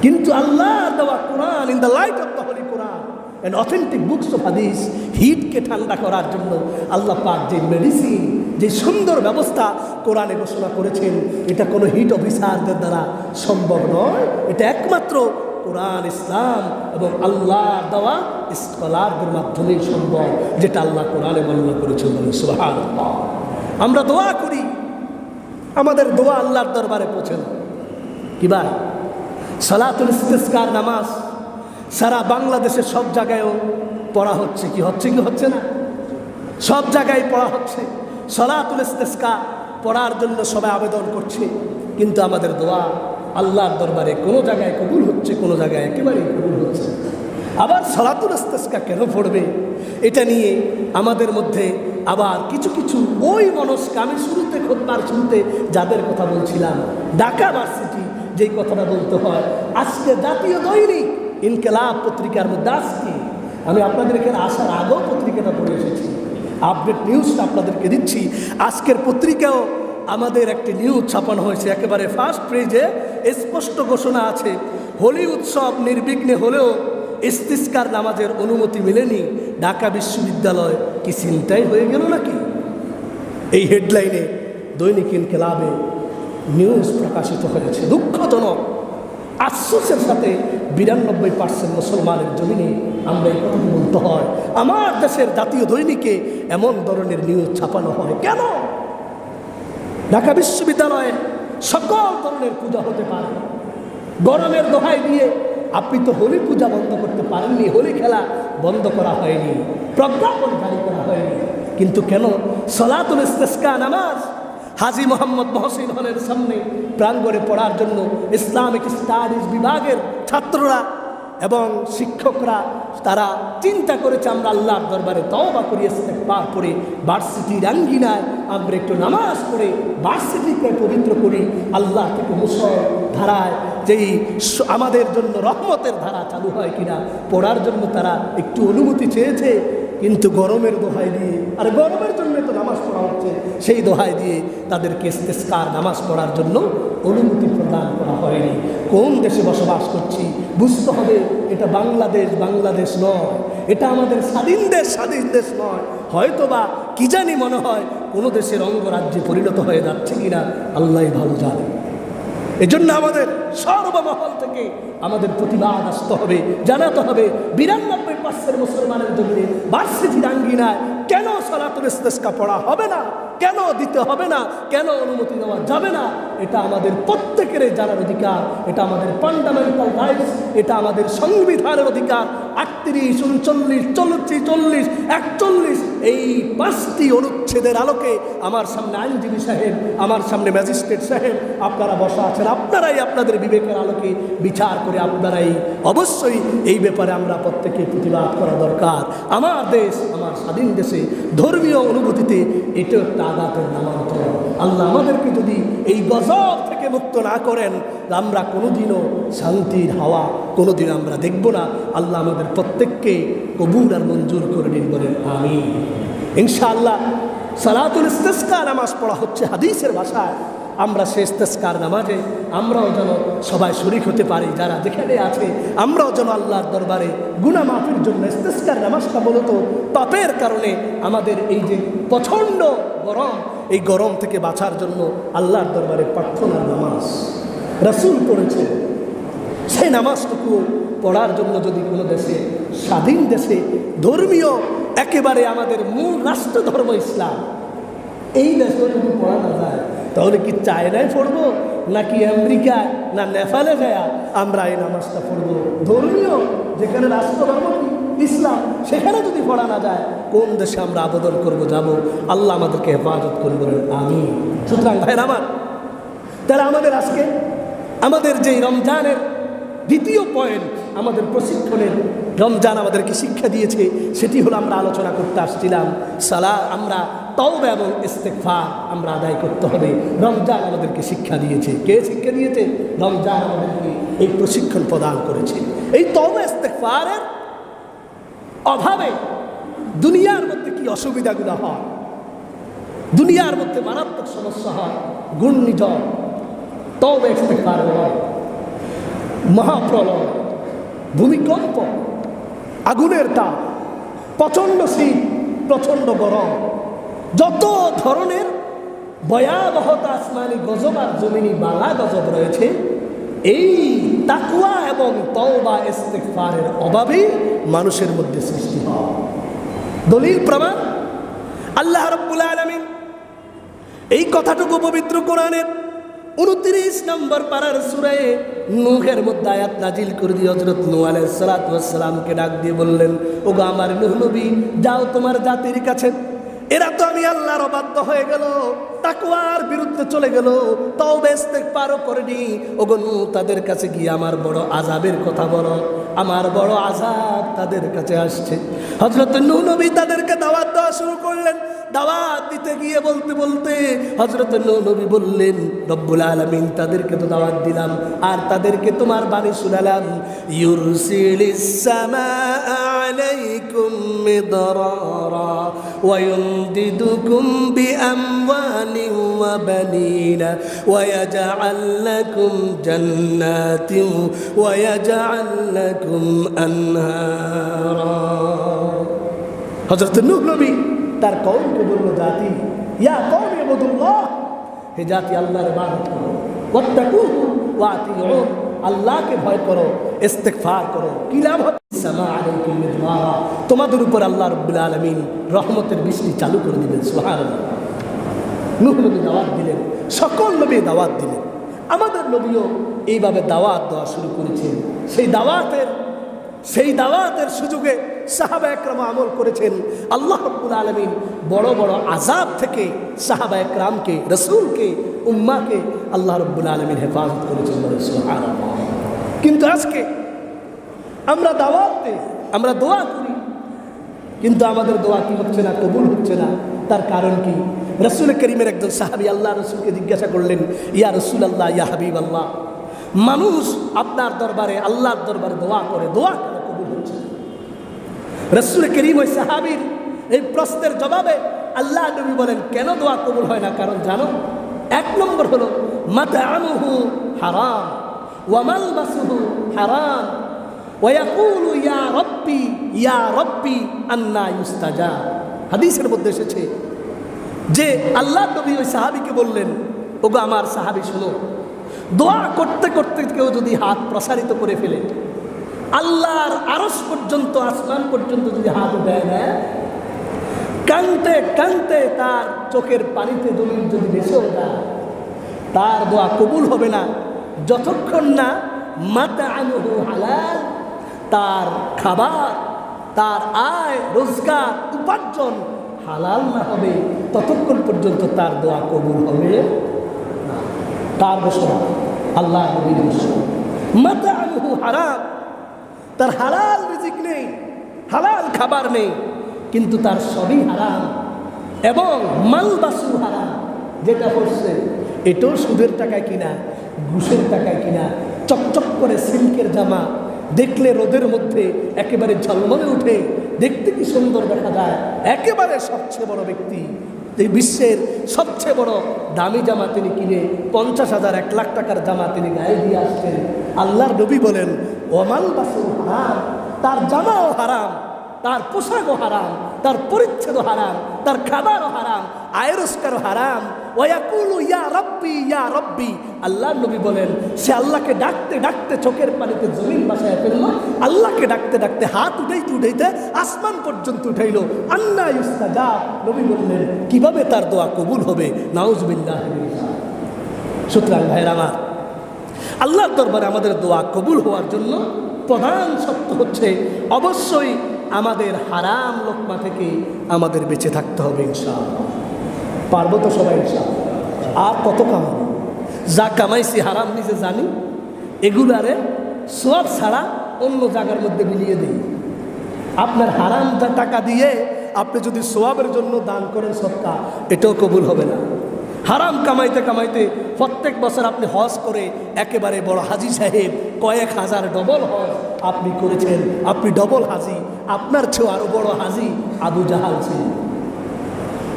কিন্তু আল্লাহ দেওয়া কোরআন, in the light of the holy Quran and authentic books of hadith, হিটকে ঠান্ডা করার জন্য আল্লাহ পাক যে মেডিসিন, যে সুন্দর ব্যবস্থা কোরআনে ঘোষণা করেছেন, এটা কোনো হিট অফিসারদের দ্বারা সম্ভব নয়। এটা একমাত্র কোরআন, ইসলাম এবং আল্লাহ দেওয়া স্কলারদের মাধ্যমেই সম্ভব, যেটা আল্লাহ কোরআনে বর্ণনা করেছেন। সুবহানাল্লাহ। আমরা দোয়া করি, আমাদের দোয়া আল্লাহর দরবারে পৌঁছে না। কি ভাই, সালাতুল ইস্তিসকার নামাজ সারা বাংলাদেশের সব জায়গায়ও পড়া হচ্ছে কি হচ্ছে না? সব জায়গায় পড়া হচ্ছে। সালাতুল ইস্তিসকা পড়ার জন্য সবাই আবেদন করছে, কিন্তু আমাদের দোয়া আল্লাহর দরবারে কোনো জায়গায় কবুল হচ্ছে, কোনো জায়গায় একেবারেই কবুল হচ্ছে। আবার সালাতুল ইস্তিসকা কেন পড়বে, এটা নিয়ে আমাদের মধ্যে আবার কিছু কিছু ওই মনস্ক, আমি খুতবার শুরুতে যাদের কথা বলছিলাম, ঢাকা ভার্সিটি যেই কথাটা বলতে হয়, আজকে জাতীয় দৈনিক ইনকিলাব পত্রিকার মধ্যে আজকে আমি আপনাদের এখানে আসার আগেও পত্রিকাটা পড়ে এসেছি, আপডেট নিউজটা আপনাদেরকে দিচ্ছি। আজকের পত্রিকাও আমাদের একটি নিউজ ছাপানো হয়েছে, একেবারে ফার্স্ট পেজে স্পষ্ট ঘোষণা আছে, হোলি উৎসব নির্বিঘ্নে হলেও ইস্তিসকার নামাজের অনুমতি মেলেনি, ঢাকা বিশ্ববিদ্যালয় কি চিন্তাই হয়ে গেল নাকি? এই হেডলাইনে দৈনিক ইনকিলাবে নিউজ প্রকাশিত হয়েছে। দুঃখজনক, আফসোসের সাথে 92% মুসলমানের জমিনে আমরা এই কথা বলতে হয়, আমার দেশের জাতীয় দৈনিকে এমন ধরনের নিউজ ছাপানো হয় কেন? ঢাকা বিশ্ববিদ্যালয়ে সকল ধরনের পূজা হতে পারে, গরমের দোহাই দিয়ে আপনি তো হোলি পূজা বন্ধ করতে পারেননি, হোলি খেলা বন্ধ করা হয়নি, প্রজ্ঞাপন জারি করা হয়নি, কিন্তু কেন সালাতুল ইস্তিসকা নামাজ হাজী মোহাম্মদ মহসিন হলের সামনে প্রাঙ্গণে পড়ার জন্য ইসলামিক স্টাডিজ বিভাগের ছাত্ররা এবং শিক্ষকরা তারা চিন্তা করেছে, আমরা আল্লাহর দরবারে তওবা করি, ইস্তেগফার করে ভার্সিটির আঙ্গিনায় আমরা একটু নামাজ পড়ে ভার্সিটিকে পবিত্র করি, আল্লাহ থেকে মুসলধারায় যেই আমাদের জন্য রহমতের ধারা চালু হয় কিনা পড়ার জন্য তারা একটু অনুমতি চেয়েছে। কিন্তু গরমের দোহাই দিয়ে, আর গরমের জন্য তো নামাজ পড়া হচ্ছে, সেই দোহাই দিয়ে তাদেরকে ইস্তিসকার নামাজ পড়ার জন্য অনুমতি প্রদান করা হয়নি। কোন দেশে বসবাস করছি বুঝতে হবে, এটা বাংলাদেশ নয়, এটা আমাদের স্বাধীন দেশ নয়। হয়তোবা কি জানি মনে হয় কোনো দেশের অঙ্গরাজ্যে পরিণত হয়ে যাচ্ছে কিনা আল্লাহই ভালো জানে। এজন্য আমাদের সর্বমহল থেকে আমাদের প্রতিবাদ আসতে হবে, জানাতে হবে 92% মুসলমানের জন্য ভার্সিটির আঙ্গিনায় কেন সালাতুল ইস্তিসকা পড়া হবে না, কেন দিতে হবে না, কেন অনুমতি দেওয়া যাবে না, এটা আমাদের প্রত্যেকের জানার অধিকার, এটা আমাদের ফান্ডামেন্টাল রাইটস, এটা আমাদের সংবিধানের অধিকার। 38, 39, 40, 41 এই 5টি অনুচ্ছেদের আলোকে আমার সামনে আইনজীবী সাহেব, আমার সামনে ম্যাজিস্ট্রেট সাহেব, আপনারা বসা আছেন, আপনারাই আপনাদের বিবেকের আলোকে বিচার করে আপনারাই অবশ্যই এই ব্যাপারে আমরা প্রত্যেকে প্রতিবাদ করা দরকার। আমার দেশ, আমার স্বাধীন দেশে ধর্মীয় অনুভূতিতে এটা একটা আঘাতের নামান্তর। আল্লাহ আমাদেরকে যদি এই গজব থেকে মুক্ত না করেন, আমরা কোনোদিনও শান্তির হাওয়া কোনোদিন আমরা দেখব না। আল্লাহ আমাদের প্রত্যেককে কবুল আর মঞ্জুর করে নিন, বলেন আমিন। ইনশাআল্লাহ সালাতুল ইস্তিসকা নামাজ পড়া হচ্ছে হাদিসের ভাষায়। আমরা সেই ইস্তিসকার নামাজে আমরাও যেন সবাই শরীক হতে পারি, যারা যেখানে আছে আমরাও যেন আল্লাহর দরবারে গুনাহ মাফির জন্য ইস্তিসকার নামাজটা মূলত পাপের কারণে আমাদের এই যে প্রচণ্ড গরম, এই গরম থেকে বাঁচার জন্য আল্লাহর দরবারে প্রার্থনার নামাজ রাসূল পড়েছে, সেই নামাজটুকু পড়ার জন্য যদি কোনো দেশে, স্বাধীন দেশে, ধর্মীয় একেবারে আমাদের মূল রাষ্ট্র ধর্ম ইসলাম, এই দেশে যদি পড়া না যায় তাহলে কি চায়নায় পড়বো নাকি আমেরিকায় না নেপালে যায় আমরা এই নামাজটা পড়বো? ধর্মীয় যেখানে রাষ্ট্র ধর্ম ইসলাম, সেখানে যদি পড়া না যায় কোন দেশে আমরা আবেদন করব, যাব? আল্লাহ আমাদেরকে হেফাজত করবো, আমি। সুতরাং ভাইয়ের আমার, তাহলে আমাদের আজকে আমাদের যে রমজানের দ্বিতীয় পয়েন্ট, আমাদের প্রশিক্ষণের রমজান আমাদেরকে শিক্ষা দিয়েছে, সেটি হলো আমরা আলোচনা করতে আসছিলাম আমরা তওবা এবং ইস্তেগফার আমরা আদায় করতে হবে। রমজান আমাদেরকে শিক্ষা দিয়েছে। কে শিক্ষা দিয়েছে? রমজান আমাদেরকে এই প্রশিক্ষণ প্রদান করেছে। এই তওবা ইস্তেগফারের অভাবে দুনিয়ার মধ্যে কি অসুবিধাগুলো হয়, দুনিয়ার মধ্যে মারাত্মক সমস্যা হয়, ঘূর্ণিঝড়, তওবা ইস্তেগফার হয়, মহাপ্রলয়, ভূমিকম্প, আগুনের তাপ, প্রচণ্ড শীত, প্রচণ্ড গরম, যত ধরনের ভয়াবহতা আসমানি গজব আর জমিনি বালা গজব রয়েছে, এই তাকওয়া এবং তওবা ইস্তিগফারের অভাবেই মানুষের মধ্যে সৃষ্টি হয়। দলিল প্রমাণ আল্লাহ রাব্বুল আলামিন এই কথাটুকু পবিত্র কোরআনের 29 নম্বর পারার সূরায়ে নূহের মধ্যে আয়াত নাজিল করে দিয়ে হযরত নূহ আলাইহিস সালাতু ওয়াস সালামকে ডাক দিয়ে বললেন, ওগো আমার নূহ নবী, যাও তোমার জাতির কাছে, এরা তো আমি আল্লাহর অবাধ্য হয়ে গেল, তাকওয়ার বিরুদ্ধে চলে গেল, তওবা ইস্তেগফারও করেনি। ওগো নূহ, তাদের কাছে গিয়ে আমার বড় আযাবের কথা বলো, আমার বড় আযাব তাদের কাছে আসছে। হযরত নূহ নবী তাদেরকে দাওয়াত দেওয়া শুরু করলেন। দাওয়াত দিতে গিয়ে বলতে বলতে হযরত নূহ নবী বললেন, রব্বুল আলামিন তাদেরকে তো দাওয়াত দিলাম, আর তাদেরকে তোমার বাণী শুনালাম, ইউরসিলিস সামাআ আলাইকুম মিদরারা ওয়া ইউমদিদুকুম বিআমওয়ালিন ওয়া বানিনা ওয়া ইয়াজআল লাকুম জান্নাতিন ওয়া ইয়াজআল লাকুম আনহারা। হযরত নূহ নবী তার কওমকে বলল, জাতি, ইয়া কওমি ইবুদুল্লাহ, হে জাতি আল্লাহর ইবাদত করো, ওয়াত্তাকুহু ওয়া আতিউন, আল্লাহকে ভয় করো, ইস্তেগফার করো, কি লাভ হবে? সামা আলাইকুম মিদরারা, তোমাদের উপর আল্লাহ রাব্বুল আলামিন রহমতের বৃষ্টি চালু করে দিবেন। সুবহানাল্লাহ। নূহ নবী দাওয়াত দিলেন, সকল নবী দাওয়াত দিলেন, আমাদের নবীও এইভাবে দাওয়াত দেওয়া শুরু করেছেন। সেই দাওয়াতের সুযোগে সাহাবা একরাম আমল করেছেন। আল্লাহ রাব্বুল আলামিন বড় বড় আযাব থেকে সাহাবা একরামকে, রাসূলকে, উম্মাহকে আল্লাহ রাব্বুল আলামিন হেফাজত করেছেন। সুবহানাল্লাহ। কিন্তু আজকে আমরা দাওয়াত দিই, আমরা দোয়া করি, কিন্তু আমাদের দোয়া কি হচ্ছে না, কবুল হচ্ছে না। তার কারণ কি? রাসূল করিমের একজন সাহাবী আল্লাহ রাসূলকে জিজ্ঞাসা করলেন, ইয়া রাসূলুল্লাহ, ইয়া হাবিবাল্লাহ, মানুষ আপনার দরবারে, আল্লাহর দরবারে দোয়া করে, দোয়া কেন কবুল হচ্ছে না? রাসূল করিম ওই সাহাবীর এই প্রশ্নের জবাবে আল্লাহ নবী বলেন, কেন দোয়া কবুল হয় না? কারণ জানো, এক নম্বর হলো মাতআমুহু হারাম ওয়া মালবাসুহু হারাম ওয়া ইয়াকুলু ইয়া রাব্বি আন্না ইউস্তাজাব। হাদিসের মধ্যে এসেছে যে আল্লাহ নবী ওই সাহাবীকে বললেন, ওগো আমার সাহাবী শোনো, দোয়া করতে করতে কেউ যদি হাত প্রসারিত করে ফেলে, আল্লাহর আরশ পর্যন্ত, আসমান পর্যন্ত যদি হাত উঠায় নেয়, কানতে কানতে তার চোখের পানিতে জমিন যদি ভেসেও যায়, তার দোয়া কবুল হবে না যতক্ষণ না মাতআমুহু হালাল, তার খাবার, তার আয় রোজগার, উপার্জন হালাল না হবে, ততক্ষণ পর্যন্ত তার দোয়া কবুল হবে না। তার ঘোষণা, আল্লাহ নবীর ঘোষণা, মাতআমুহু হারাম, তার হালাল রিজিক নেই, হালাল খাবার নেই, কিন্তু তার সবই হারাম। এবং মালবাসু হারাম, যেটা হচ্ছে এটাও সুদের টাকায় কিনা, ঘুষের টাকায় কিনা, চকচক করে সিল্কের জামা, দেখলে রোদের মধ্যে একেবারে ঝলমলে উঠে, দেখতে কি সুন্দর দেখা যায়, একেবারে সবচেয়ে বড় ব্যক্তি, এই বিশ্বের সবচেয়ে বড় দামি জামা তিনি কিনে 50,000 1 লাখ টাকার জামা তিনি গায়ে দিয়ে আসছেন। আল্লাহর নবী বলেন, ওমাল বাসু হারাম, তার জামাও হারাম, তার পোশাকও হারাম, তার পরিচ্ছদও হারাম, তার খাবারও হারাম, আয় রোজগারও হারাম। ওয়াকুলু ইয়া রাব্বি, আল্লাহর নবী বলেন, সে আল্লাহকে ডাকতে ডাকতে চোখের পানিতে জমিন ভাসায় ফেলল, আল্লাহকে ডাকতে ডাকতে হাত উঠাইতে উঠাইতে আসমান পর্যন্ত উঠাইল। আন্না ইউস্তাজাব, নবী বললেন, কিভাবে তার দোয়া কবুল হবে? নাউজুবিল্লাহ। সুতরাং ভাইরা আমার, আল্লাহর দরবারে আমাদের দোয়া কবুল হওয়ার জন্য প্রধান শর্ত হচ্ছে অবশ্যই আমাদের হারাম লোকমা থেকে আমাদের বেঁচে থাকতে হবে। ইনশাআল্লাহ পারবো তো সবাই? ইনশাআল্লাহ। আর কত কামাবো? যা কামাইছি হারাম নিজে জানি, এগুলারে সওয়াব ছাড়া অন্য জায়গার মধ্যে মিলিয়ে দিই। আপনার হারাম টাকা দিয়ে আপনি যদি সওয়াবের জন্য দান করেন সদকা, এটাও কবুল হবে না। হারাম কামাইতে কামাইতে প্রত্যেক বছর আপনি হজ করে একেবারে বড় হাজি সাহেব, কয়েক হাজার ডবল হজ আপনি করেছেন, আপনি ডবল হাজি। আপনার চেয়ে আরো বড় হাজি আবু জাহাল ছিল।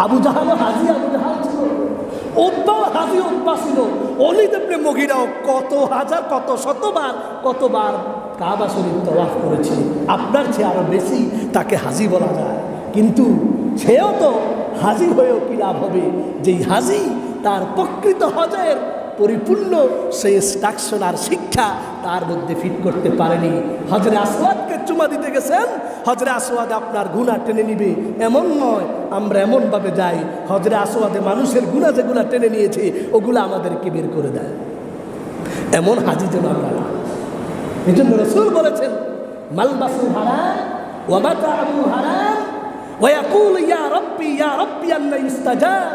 আবু জাহালও হাজি, আবু জাহাল ছিল। উদ্বাও হাজি, উদ্বা ছিল। অলিদ ইবনে মুগীরাও কত হাজার, কত কতবার কাবা শরীফ তওয়াফ করেছে। আপনার চেয়ে আরো বেশি তাকে হাজি বলা যায়। কিন্তু সেও তো হাজি হয়েও কি লাভ হবে, যেই হাজি তার প্রকৃত হজের পরিপূর্ণ সেই ইনস্ট্রাকশন আর শিক্ষা তার মধ্যে ফিট করতে পারেনি। হজরে আসওয়াদকে চুমা দিতে গেছেন, হজরে আসওয়াদে আপনার গুনাহ টেনে নিবে এমন নয়। আমরা এমনভাবে যাই, হজরে আসওয়াদে মানুষের গুনাহ যেগুলা টেনে নিয়েছে ওগুলো আমাদেরকে বের করে দেয়। এমন হাজি যেন আমরা না। এই জন্য রাসূল বলেছেন, মালবাসু হারাম ওয়া মাতা'উ হারাম ওয়া ইয়াকুলু ইয়া রাব্বি আন্না ইস্তাজাব।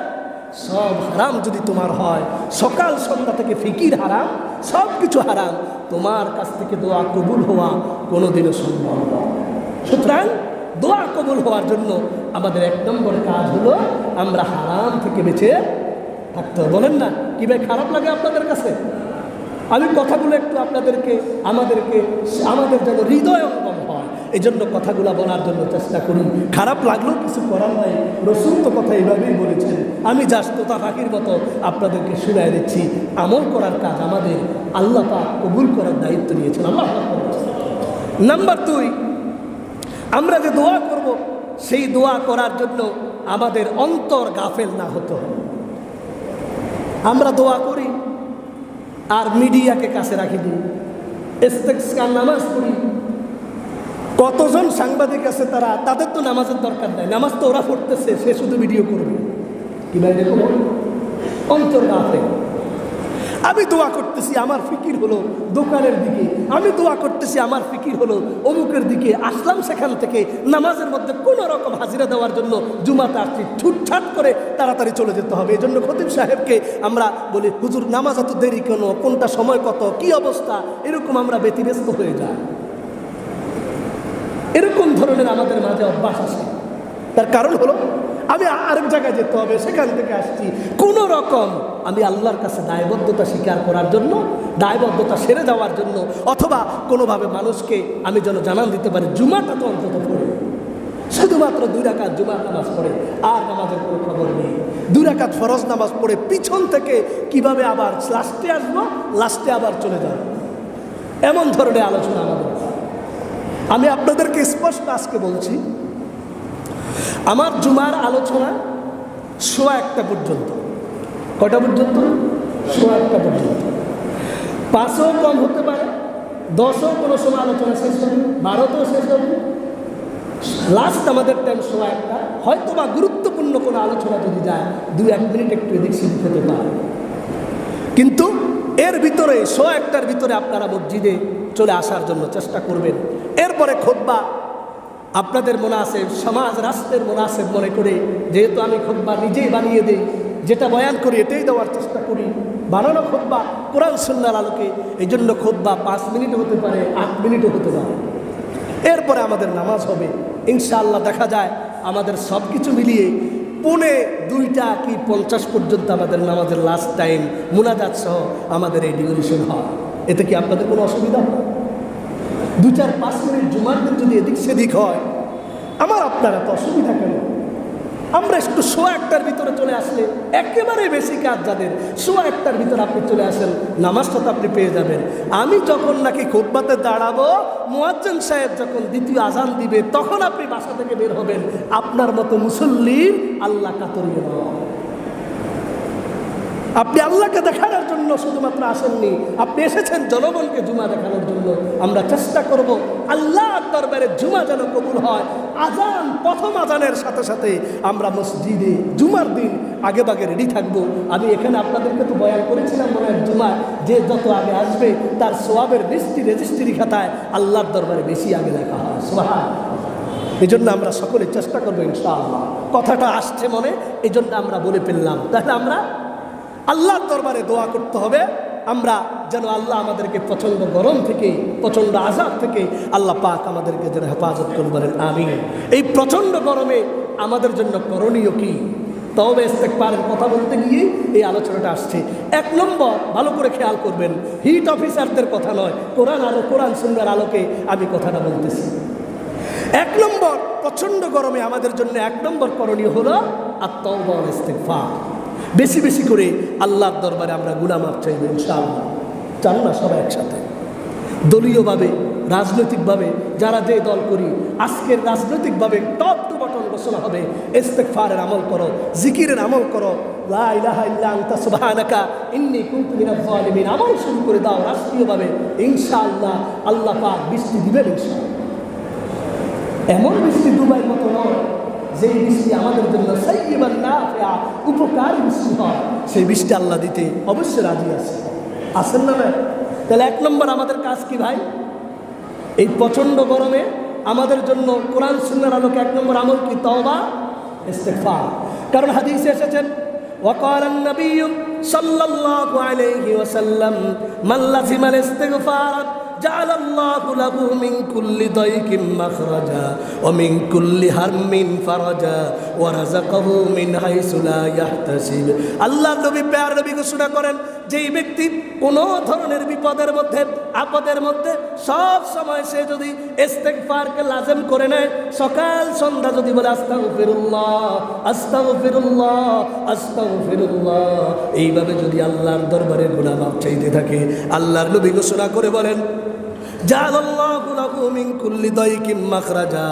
সব হারাম যদি তোমার হয়, সকাল সন্ধ্যা থেকে ফিকির হারাম, সব কিছু হারাম, তোমার কাছ থেকে দোয়া কবুল হওয়া কোনোদিনও সম্ভব নয়। সুতরাং দোয়া কবুল হওয়ার জন্য আমাদের 1 নম্বর কাজ হলো আমরা হারাম থেকে বেঁচে থাকতে হবে। বলেন না কি ভাই, খারাপ লাগে আপনাদের কাছে? আমি কথাগুলো একটু আমাদের যেন হৃদয়ঙ্গম হয়, এই জন্য কথাগুলো বলার জন্য চেষ্টা করি। খারাপ লাগলেও কিছু করার নাই, রাসূল তো কথা এইভাবেই বলেছেন। আমি জাস্ট তোতা ফাঁকির মতো আপনাদেরকে শুনায় দিচ্ছি। আমল করার কাজ আমাদের, আল্লাহ পাক কবুল করার দায়িত্ব নিয়েছেন। আল্লাহ নাম্বার 2, আমরা যে দোয়া করব সেই দোয়া করার জন্য আমাদের অন্তর গাফেল না হতে হবে। আমরা দোয়া করি আর মিডিয়াকে কাছে রাখি দিই, ইস্তেগফার নামাজ পড়ি। কতজন সাংবাদিক আছে তাদের তো নামাজের দরকার নাই, নামাজ তো ওরা পড়তেছে, সে শুধু ভিডিও করবে। কি ভাই দেখো, অন্তর গাফেল। আমি দোয়া করতেছি, আমার ফিকির হলো দোকানের দিকে, আমি দোয়া করতেছি, আমার ফিকির হলো অমুকের দিকে। আসলাম সেখান থেকে নামাজের মধ্যে কোনো রকম হাজিরা দেওয়ার জন্য জুমাতে আসছি, ছুটছাট করে তাড়াতাড়ি চলে যেতে হবে। এই জন্য খতিব সাহেবকে আমরা বলি, হুজুর নামাজ এত দেরি কেন, কোনটা সময় কত, কি অবস্থা, এরকম আমরা ব্যতিব্যস্ত হয়ে যাই। এরকম ধরনের আমাদের মাঝে অভ্যাস আছে। তার কারণ হলো আমি আরেক জায়গায় যেতে হবে, সেখান থেকে আসছি। কোনো রকম আমি আল্লাহর কাছে দায়বদ্ধতা স্বীকার করার জন্য, দায়বদ্ধতা সেরে যাওয়ার জন্য, অথবা কোনোভাবে মানুষকে আমি যেন জানান দিতে পারি জুমাটা তো অন্তত পড়ে, শুধুমাত্র 2 রাকাত জুমার নামাজ পড়ে আর নামাজের কোনো খবর নেই। 2 রাকাত ফরজ নামাজ পড়ে পিছন থেকে কিভাবে আবার লাস্টে আসবো, লাস্টে আবার চলে যাব, এমন ধরনের আলোচনা আমাদের। আমি আপনাদেরকে স্পষ্ট আজকে বলছি, আমার জুমার আলোচনা 1:15 পর্যন্ত। কটা পর্যন্ত? 1:15 পর্যন্ত। 5ও কম হতে পারে, 10ও কোনো সময় আলোচনা শেষ হবে, 12তেও শেষ হবে। লাস্ট আমাদের টাইম 1:15। হয়তো বা গুরুত্বপূর্ণ কোনো আলোচনা যদি যায় 2-1 মিনিট একটু এদিক সেদিক হতে পারে, কিন্তু এর ভিতরে 1:15 ভিতরে আপনারা মসজিদে চলে আসার জন্য চেষ্টা করবেন। এরপরে খুতবা আপনাদের মুনাসেব, সমাজ রাষ্ট্রের মুনাসেব মনে করে, যেহেতু আমি খুতবা নিজেই বানিয়ে দিই, যেটা বয়ান করি এটাই দেওয়ার চেষ্টা করি, বানানো খুতবা কোরআন সুন্নাহর আলোকে। এই জন্য খুতবা 5 মিনিট হতে পারে, 8 মিনিটও হতে পারে। এরপরে আমাদের নামাজ হবে ইনশাআল্লাহ। দেখা যায় আমাদের সব কিছু মিলিয়ে 2:45 কি 50 পর্যন্ত আমাদের নামাজের লাস্ট টাইম, মুনাজাত সহ আমাদের এই ডিউরেশন হয়। এতে কি আপনাদের কোনো অসুবিধা হয়? 2-4-5 মিনিট জুমার দিন যদি এদিক সেদিক হয়, আমার আপনার এত অসুবিধা কেন? আমরা একটু 1:15 ভিতরে চলে আসলে একেবারে বেশি কাজ যাদের, 1:15 ভিতরে আপনি চলে আসেন, নামাজটা তো আপনি পেয়ে যাবেন। আমি যখন নাকি খুতবাতে দাঁড়াবো, মুয়াজ্জিন সাহেব যখন দ্বিতীয় আজান দিবে, তখন আপনি বাসা থেকে বের হবেন। আপনার মতো মুসল্লির আল্লাহ কাতরিয়ে দেওয়া। আপনি আল্লাহকে দেখানোর জন্য শুধুমাত্র আসেননি, আপনি এসেছেন জনগণকে জুমা দেখানোর জন্য। আমরা চেষ্টা করব আল্লাহর দরবারে জুমা যেন কবুল হয়। আজান, প্রথম আজানের সাথে সাথে আমরা মসজিদে জুমার দিন আগে ভাগে রেডি থাকবো। আমি এখানে আপনাদেরকে তো বয়ান করেছিলাম মনে হয়, জুমা যে যত আগে আসবে তার সোয়াবের রেজিস্ট্রি খাতায় আল্লাহর দরবারে বেশি আগে লেখা হয়। সুবহানাল্লাহ। এই জন্য আমরা সকলে চেষ্টা করবো ইনশাআল্লাহ। কথাটা আসছে মনে, এই জন্য আমরা বলে ফেললাম। তাহলে আমরা আল্লাহর দরবারে দোয়া করতে হবে, আমরা যেন আল্লাহ আমাদেরকে প্রচণ্ড গরম থেকে, প্রচণ্ড আযাব থেকে আল্লাহ পাক আমাদেরকে যেন হেফাজত করতে পারেন, আমিন। এই প্রচণ্ড গরমে আমাদের জন্য করণীয় কি? তওবা ইস্তেগফারের কথা বলতে গিয়ে এই আলোচনাটা আসছে। 1 নম্বর ভালো করে খেয়াল করবেন, হিট অফিসারদের কথা নয়, কোরআন সুন্নাহর আলোকে আমি কথাটা বলতেছি। 1 নম্বর, প্রচণ্ড গরমে আমাদের জন্য 1 নম্বর করণীয় হলো আত-তাওবা ওয়াল ইস্তিগফার। বেশি বেশি করে আল্লাহর দরবারে আমরা গুনাহ মাফ চাইব ইনশাআল্লাহ। চান না সবাই একসাথে? দলীয়ভাবে, রাজনৈতিকভাবে যারা যে দল করি, আজকের রাজনৈতিকভাবে টপ টু বটন ঘোষণা হবে ইস্তেগফারের আমল করো, জিকিরের আমল করো, লা ইলাহা ইল্লা আনতা সুবহানাকা ইন্নী কুনতু মিনাজ জালিমিন আমল শুরু করে দাও রাষ্ট্রীয়ভাবে। ইনশাআল্লাহ আল্লাহ পাক বৃষ্টি দিবেন ইনশাআল্লাহ। এমন বৃষ্টি দুবাইয়ের মতো নয় যেই বৃষ্টি আমাদের জন্য সাইয়্যিবান নাফিআ উপকারী বৃষ্টি হয়, সেই বৃষ্টি আল্লাহ দিতে অবশ্যই রাজি আছেন না? তাহলে 1 নম্বর আমাদের কাজ কি ভাই? এই প্রচণ্ড গরমে আমাদের জন্য কোরআন সুন্নাহর আলোকে 1 নম্বর আমল কি? তওবা ইস্তিগফার। কারণ হাদিসে এসেছেন وقال النبي صلى الله عليه وسلم من لزم الاستغفار جعل الله له من كل ضيق مخرجا ومن كل هم فرجا ورزقه من حيث لا يحتسب। আল্লাহ নবী প্যার নবী ঘোষণা করেন, যেই ব্যক্তি কোনো ধরনের বিপদের মধ্যে আপদের মধ্যে সব সময় সে যদি ইস্তিগফারকে লাজিম করে নেয়, সকাল সন্ধ্যা যদি বলে আস্তাগফিরুল্লাহ আস্তাগফিরুল্লাহ আস্তাগফিরুল্লাহ, এইভাবে যদি আল্লাহর দরবারে গুনাহ মাফ চাইতে থাকে, আল্লাহর নবী ঘোষণা করে বলেন জাআলাল্লাহু লাহু মিন কুল্লি দাইকিম মাখরাজা,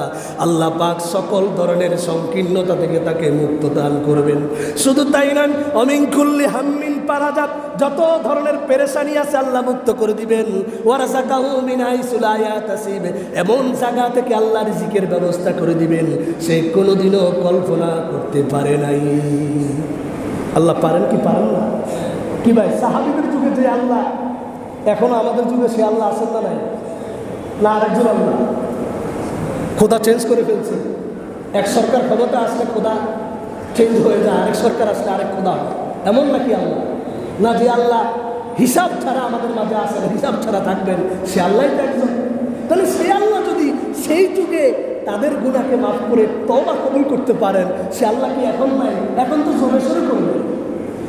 আল্লাহ পাক সকল ধরনের সংকীর্ণতা থেকে তাকে মুক্ত দান করবেন। শুধু তাই নয়, অমিন কুল্লি হাম্মিন ফারাজা, যত ধরনের পেরেশানি আছে আল্লাহ মুক্ত করে দিবেন। ওয়ারাযাকাহু মিন হাইসু লা ইয়াহতাসিব, এমন জায়গা থেকে আল্লাহ রিজিকের ব্যবস্থা করে দিবেন সে কোনোদিনও কল্পনা করতে পারে নাই। আল্লাহ পারেন কি পারেন না? কি ভাই, সাহাবীদের যুগে যে আল্লাহ, এখনো আমাদের যুগে সে আল্লাহ আছেন না নাই? না আরেকজন আল্লাহ? খোদা চেঞ্জ করে ফেলছে। এক সরকার ক্ষমতা আসলে খোদা চেঞ্জ হয়ে যায়, আরেক সরকার আসলে আরেক খোদা হয়, এমন নাকি আল্লাহ? না, যে আল্লাহ হিসাব ছাড়া আমাদের মাঝে আসেন, হিসাব ছাড়া থাকবেন, সে আল্লাহই তো একজন। তাহলে সে আল্লাহ যদি সেই যুগে তাদের গুনাহকে মাফ করে তওবা কবুল করতে পারেন, সে আল্লাহ কি এখন নাই? এখন তো জোরে সোরে করবেন,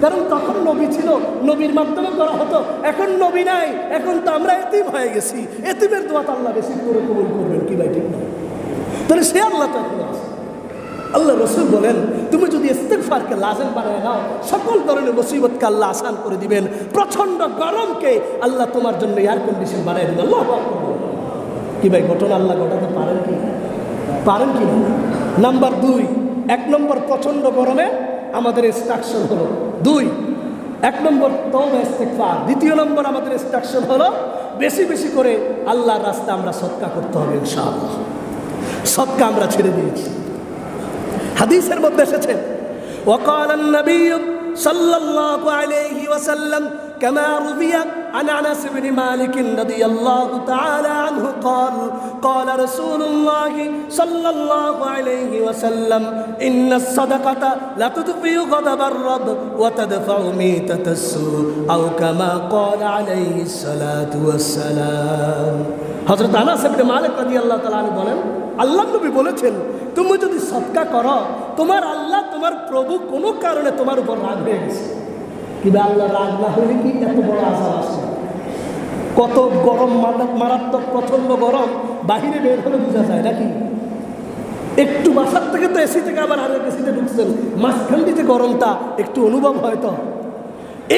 কারণ তখন নবী ছিল, নবীর মাধ্যমে করা হতো। এখন নবী নাই, এখন তো আমরা এতিম হয়ে গেছি, এতিমের দোয়া তো আল্লাহ বেশি করে কবুল করবেন। কি ভাই, ঠিক না? তাহলে সে আল্লাহ তো এখন আছে। আল্লাহ রসুল বলেন, তুমি যদি ইস্তিগফারকে লাজিম বানায় নাও, সকল ধরনের মুসিবতকে আল্লাহ আসান করে দিবেন। প্রচণ্ড গরমকে আল্লাহ তোমার জন্য এয়ার কন্ডিশন বানিয়ে দিবেন। আল্লাহু আকবার। কি ভাই, ঘটনা আল্লাহ ঘটাতে পারেন কি? পারেন কি না? নাম্বার 2, 1 নম্বর প্রচণ্ড গরমে আমাদের ইনস্ট্রাকশন হলো 2, 1 নম্বর তওবা ইস্তিগফার। 2 নম্বর আমাদের ইনস্ট্রাকশন হলো বেশি বেশি করে আল্লাহর রাস্তায় আমরা সদকা করতে হবে ইনশাআল্লাহ। সদকা আমরা ছেড়ে দিয়েছি। হাদিসের মধ্যে এসেছে وقال النبي صلى الله عليه وسلم كما روي عن انس بن مالك رضي الله تعالى عنه قال قال رسول الله صلى الله عليه وسلم ان الصدقه لا تطفئ غضب الرب وتدفع ميتة السوء او كما قال عليه الصلاه والسلام। হযরত আনাস ইবনে মালিক রাদিয়াল্লাহু তাআলা আনহু বলেন, আল্লাহর নবী বলেছেন, তুমি যদি সদকা করো, তোমার আল্লাহ তোমার প্রভু কোনো কারণে তোমার উপর রাগ হয়ে গেছে। কিংবা আল্লাহ রাগ না হলে কি এত বড় আযাব আসে? কত গরম, মারাত্মক প্রচণ্ড গরম, বাহিরে বের হলে বোঝা যায় নাকি? একটু বাসার থেকে তো এসি থেকে আবার আরেক এসিতে ঢুকছেন, মাঝখান দিতে গরমটা একটু অনুভব হয় তো।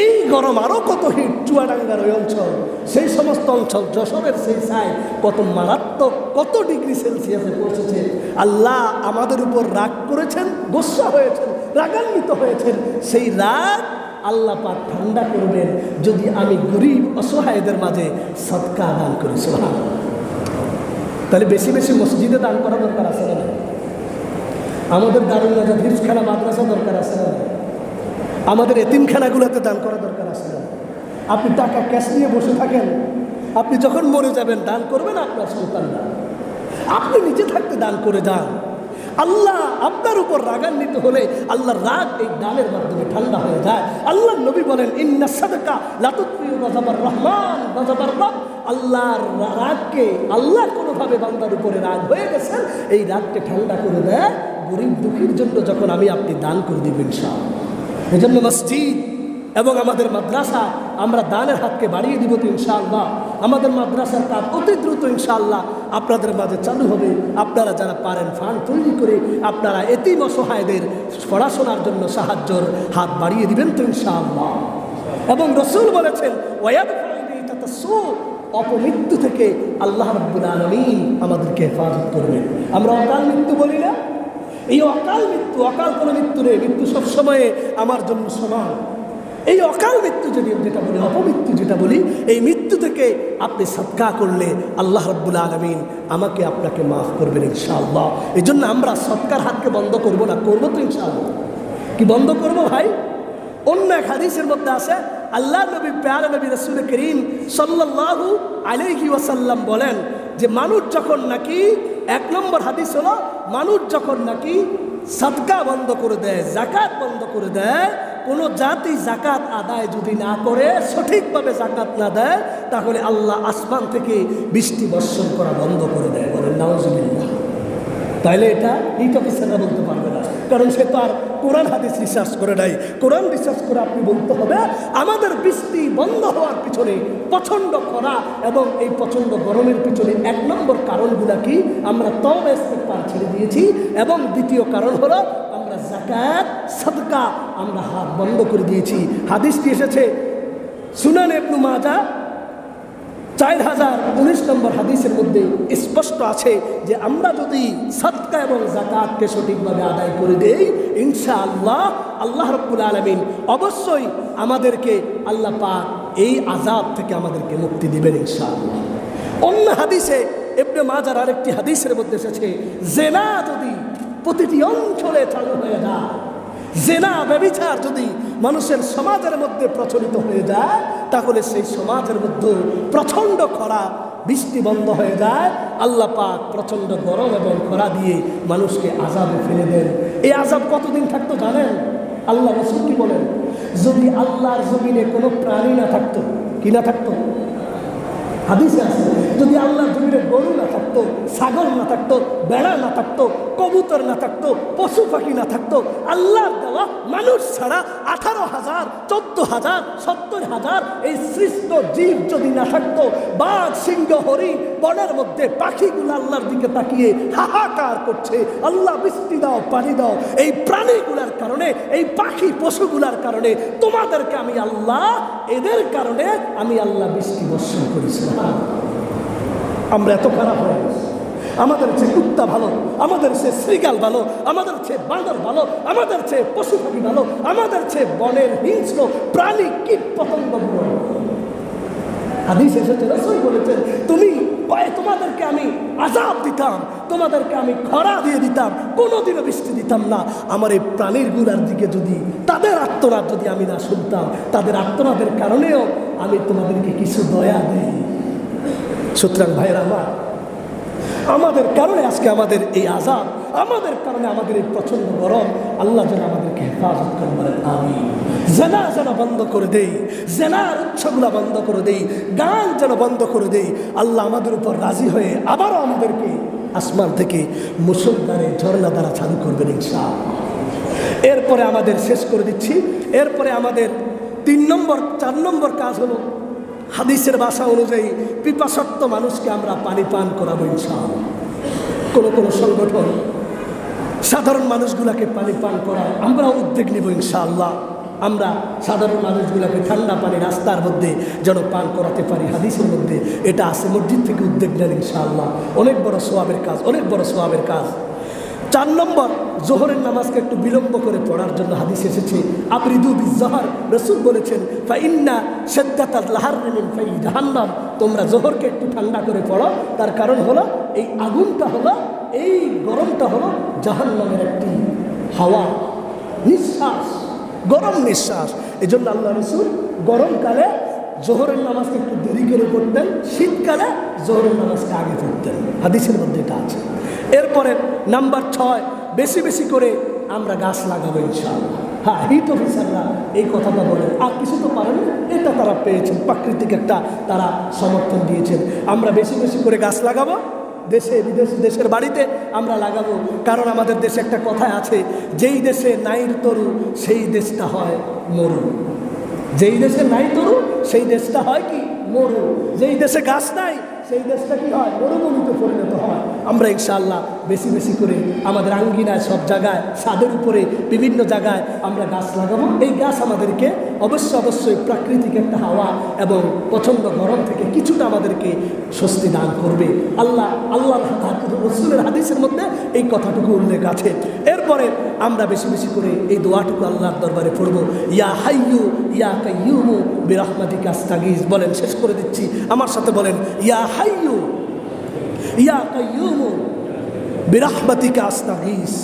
এই গরম আরও কত হিট, চুয়াডাঙ্গার ওই অঞ্চল, সেই সমস্ত অঞ্চল, যশোরের সেই সাইড, কত মারাত্মক, কত ডিগ্রি সেলসিয়াসে পৌঁছেছে। আল্লাহ আমাদের উপর রাগ করেছেন, গোসা হয়েছেন, রাগান্বিত হয়েছেন। সেই রাগ আল্লাহ পাক ঠান্ডা করবেন যদি আমি গরিব অসহায়দের মাঝে সদকা দান করি। সুবহানাল্লাহ। তাহলে বেশি বেশি মসজিদে দান করা দরকার আছে না? আমাদের দারুল নাজাত হিফজখানা মাদ্রাসা দরকার আছে না? আমাদের এতিমখানাগুলোতে দান করা দরকার আছে না? আপনি টাকা ক্যাশ নিয়ে বসে থাকেন, আপনি যখন মরে যাবেন দান করবেন আপনার সন্তানরা, আপনি নিজে থাকতে দান করে যান। আল্লাহ আপনার উপর রাগান্বিত হলে আল্লাহর রাগ এই দানের মাধ্যমে ঠান্ডা হয়ে যায়। আল্লাহর নবী বলেন, ইন্না সাদকা লা তুতফিউ গাযাবার রহমান গাযাবার রব। আল্লাহর রাগকে, আল্লাহ কোনোভাবে বান্দার উপরে রাগ হয়ে গেছেন, এই রাগকে ঠান্ডা করে দেয় গরিব দুঃখীর জন্য যখন আমি আপনি দান করে দিবেন ইনশাআল্লাহ। এজন্য মসজিদ এবং আমাদের মাদ্রাসা আমরা দানের হাতকে বাড়িয়ে দিব তো ইনশাআল্লাহ। আমাদের মাদ্রাসার কাজ অতি দ্রুত ইনশাআল্লাহ আপনাদের মাঝে চালু হবে। আপনারা যারা পারেন ফান্ড তৈরি করে আপনারা এতিম অসহায়দের পড়াশোনার জন্য সাহায্যের হাত বাড়িয়ে দিবেন তো ইনশাআল্লাহ। এবং রাসূল বলেছেন, অপমৃত্যু থেকে আল্লাহ রাব্বুল আলামিন আমাদেরকে হেফাজত করবেন। আমরা অকাল মৃত্যু বলি না, এই অকাল মৃত্যু, অকাল কোনো মৃত্যু নেই। মৃত্যু সবসময়ে আমার জন্য সমান। এই অকাল মৃত্যু যদি যেটা বলি, অপমৃত্যু যেটা বলি, এই মৃত্যু থেকে আপনি সদকা করলে আল্লাহ রাব্বুল আলামিন আমাকে আপনাকে মাফ করবেন ইনশাআল্লাহ। এই জন্য আমরা সদকার হাতকে বন্ধ করব না, করবো তো ইনশাআল্লাহ। কি বন্ধ করবো ভাই? অন্য এক হাদিসের মধ্যে আছে, আল্লাহ নবী প্যারা নবী রাসূল করিম সাল্লাল্লাহু আলাইহি ওয়াসাল্লাম বলেন যে মানুষ যখন নাকি, এক নম্বর হাদিস হলো, মানুষ যখন নাকি সদকা বন্ধ করে দেয়, জাকাত বন্ধ করে দেয়, কোনো জাতি জাকাত আদায় যদি না করে, সঠিকভাবে জাকাত না দেয়, তাহলে আল্লাহ আসমান থেকে বৃষ্টি বর্ষণ করা বন্ধ করে দেয়। বলেন নাউজুবিল্লাহ। তাইলে এটা হিট অফিসাররা বলতে পারবে না, কারণ সে তো আর কোরআন হাদিস রিসার্চ করে নাই। কোরআন রিসার্চ করে আপনি বলতে হবে আমাদের বৃষ্টি বন্ধ হওয়ার পিছনে প্রচণ্ড খরা এবং এই প্রচণ্ড গরমের পিছনে এক নম্বর কারণগুলা কি, আমরা তওবা ইস্তেগফার ছেড়ে দিয়েছি, এবং দ্বিতীয় কারণ হলো আমরা যাকাত সাদকা আমরা হাত বন্ধ করে দিয়েছি। হাদিসটি এসেছে সুনান ইবনে মাজাহ 4019 নম্বর হাদিসের মধ্যে স্পষ্ট আছে যে আমরা যদি সাদকা এবং যাকাতকে সঠিকভাবে আদায় করে দেই, ইনশাআল্লাহ আল্লাহ রাব্বুল আলামিন অবশ্যই আমাদেরকে, আল্লাহ পাক এই আযাব থেকে আমাদেরকে মুক্তি দিবেন ইনশাআল্লাহ। অন্য হাদিসে ইবনে মাজার আরেকটি হাদিসের মধ্যে এসেছে, জিনা যদি প্রতিটি অঞ্চলে চালু হয়ে যায়, জিনা ব্যভিচার যদি মানুষের সমাজের মধ্যে প্রচলিত হয়ে যায়, তাহলে সেই সমাজের মধ্যে প্রচণ্ড খরা, বৃষ্টি বন্ধ হয়ে যায়, আল্লাহ পাক প্রচণ্ড গরম এবং খরা দিয়ে মানুষকে আযাবে ফেলে দেন। এই আযাব কতদিন থাকতো জানেন? আল্লাহ রাসূল কি বলেন? যদি আল্লাহর জমিনে কোনো প্রাণী না থাকতো, কি না থাকতো? হাদিসে আছে, যদি আল্লাহর জমিনে গরু না থাকতো, ছাগল না থাকতো, বেড়া না থাকতো, কবুতর না থাকতো, পশু পাখি না থাকতো, আল্লাহর দেওয়া মানুষ ছাড়া 18,000, 14,000, 70,000 এই সৃষ্ট জীব যদি না থাকতো, বাঘ, সিংহ, হরিণ, বনের মধ্যে পাখিগুলো আল্লাহর দিকে তাকিয়ে হাহাকার করছে, আল্লাহ বৃষ্টি দাও, পানি দাও, এই প্রাণীগুলার কারণে, এই পাখি পশুগুলার কারণে তোমাদেরকে আমি আল্লাহ, এদের কারণে আমি আল্লাহ বৃষ্টি বর্ষণ করেছিলাম। আমরা এত খারাপ হয়ে গেছি, আমাদের চেয়ে কুত্তা ভালো, আমাদের চেয়ে শ্রীগাল ভালো, আমাদের চেয়ে বাঁদর ভালো, আমাদের চেয়ে পশু পাখি ভালো, আমাদের চেয়ে বনের হিংস্র প্রাণী কীট পতঙ্গ ভালো। হাদিস এসেছে, রাসূল বলেছেন তোমাদেরকে আমি আযাব দিতাম, তোমাদেরকে আমি খরা দিয়ে দিতাম, কোনোদিনও বৃষ্টি দিতাম না, আমার এই প্রাণীর গুলার দিকে যদি, তাদের আত্মনাদ যদি আমি না শুনতাম, তাদের আত্মনাদের কারণেও আমি তোমাদেরকে কিছু দয়া দিই। সুতরাং ভাইয়েরা আমার, আমাদের কারণে আজকে আমাদের এই আযাব, আমাদের কারণে আমাদের এই প্রচণ্ড গরম, আল্লাহ যেন আমাদেরকে হেফাজত করেন, বলেন আমিন। জেনা যেন বন্ধ করে দেই, জেনার উৎসগুলা বন্ধ করে দেই, গান যেন বন্ধ করে দেই, আল্লাহ আমাদের উপর রাজি হয়ে আবারও আমাদেরকে আসমান থেকে মুষলধারে ঝর্ণা দ্বারা চালু করবেন ইনশাআল্লাহ। এরপরে আমাদের শেষ করে দিচ্ছি, এরপরে আমাদের 4 নম্বর কাজ হলো, হাদিসের ভাষা অনুযায়ী পিপাসার্ত মানুষকে আমরা পানি পান করাবো ইনশাআল্লাহ। কোনো সংগঠন সাধারণ মানুষগুলাকে পানি পান করায়, আমরা উদ্যোগ নিব ইনশাআল্লাহ। আমরা সাধারণ মানুষগুলাকে ঠান্ডা পানি রাস্তার মধ্যে যেন পান করাতে পারি, হাদিসের মধ্যে এটা আছে। মসজিদ থেকে উদ্যোগ নেন ইনশাআল্লাহ, অনেক বড় সওয়াবের কাজ, অনেক বড় সওয়াবের কাজ। 4 নম্বর, জোহরের নামাজকে একটু বিলম্ব করে পড়ার জন্য হাদিস এসেছে, আবরিদু বিজ্জহর, রাসূল বলেছেন ফাইন্না শিদ্দাতাল লাহারি মিন ফাই জাহান্নাম, তোমরা জোহরকে একটু ঠান্ডা করে পড়ো, তার কারণ হলো এই আগুনটা হলো, এই গরমটা হলো জাহান্নামের একটি হাওয়া, নিঃশ্বাস, গরম নিঃশ্বাস। এই জন্য আল্লাহ রাসূল গরমকালে জোহরের নামাজকে একটু দেরি করে পড়তেন, শীতকালে জোহরের নামাজকে আগে পড়তেন, হাদিসের মধ্যে এটা আছে। এরপরে নাম্বার 6, বেশি বেশি করে আমরা গাছ লাগাবো ইনশাআল্লাহ। হ্যাঁ, হিট অফিসাররা এই কথাটা বলেন, আর কিছু তো পারেন, এটা তারা পেয়েছেন, প্রাকৃতিক একটা তারা সমর্থন দিয়েছেন। আমরা বেশি বেশি করে গাছ লাগাবো, দেশে বিদেশে, দেশের বাড়িতে আমরা লাগাবো, কারণ আমাদের দেশে একটা কথা আছে, যেই দেশে নাই তরু সেই দেশটা হয় মরু। যেই দেশে নাই তরু সেই দেশটা হয় কি মরু। যেই দেশে গাছ নাই সেই দেশটা কি হয়, মরুভূমিতে পরিণত হয়। আমরা ইনশাআল্লাহ বেশি বেশি করে আমাদের আঙ্গিনায় সব জায়গায় ছাদের উপরে বিভিন্ন জায়গায় আমরা গাছ লাগাবো। এই গাছ আমাদেরকে অবশ্যই প্রাকৃতিক একটা হাওয়া এবং প্রচণ্ড গরম থেকে কিছুটা আমাদেরকে স্বস্তি দান করবে। আল্লাহর রসুলের হাদিসের মধ্যে এই কথাটুকু উল্লেখ আছে। এরপরে আমরা বেশি বেশি করে এই দোয়াটুকু আল্লাহর দরবারে পড়ব। ইয়া হাইয়ু ইয়া কাইয়ুমু বিরহমাতিকা আস্তাগীস। বলেন, শেষ করে দিচ্ছি, আমার সাথে বলেন, ইয়া হাইয়ু ইয়া কাইয়ুমু বিরহমাতিকা আস্তাগীস।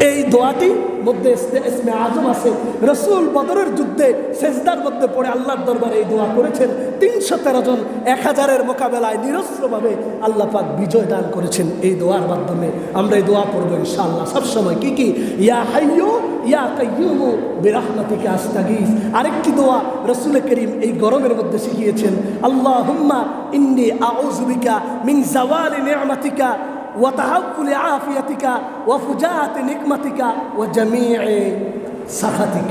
এই দোয়াটি মধ্যে ইসমে আজম আছে। রসুল বদরের যুদ্ধে সেজদার মধ্যে পড়ে আল্লাহর দরবারে এই দোয়া করেছেন। 313 জন 1000-এর মোকাবেলায় নিরস্ত্রভাবে আল্লাহ পাক বিজয় দান করেছেন এই দোয়ার মাধ্যমে। আমরা এই দোয়া পড়বো ইনশাআল্লাহ সবসময়। কি ইয়া হাইয়ু ইয়া কাইয়ুমু বিরহমাতিকা আস্তাগীস। আরেকটি দোয়া রসুল করিম এই গরমের মধ্যে শিখিয়েছেন, আল্লাহুম্মা ইন্নী আউযু বিকা মিন জাওয়ালি নি'মাতিকা ওয়া তাহাক্কুলি আফিয়াতিকা ওয়া ফুজাআতি নিকমাতিকা ওয়া জামি'i সাখাতিক।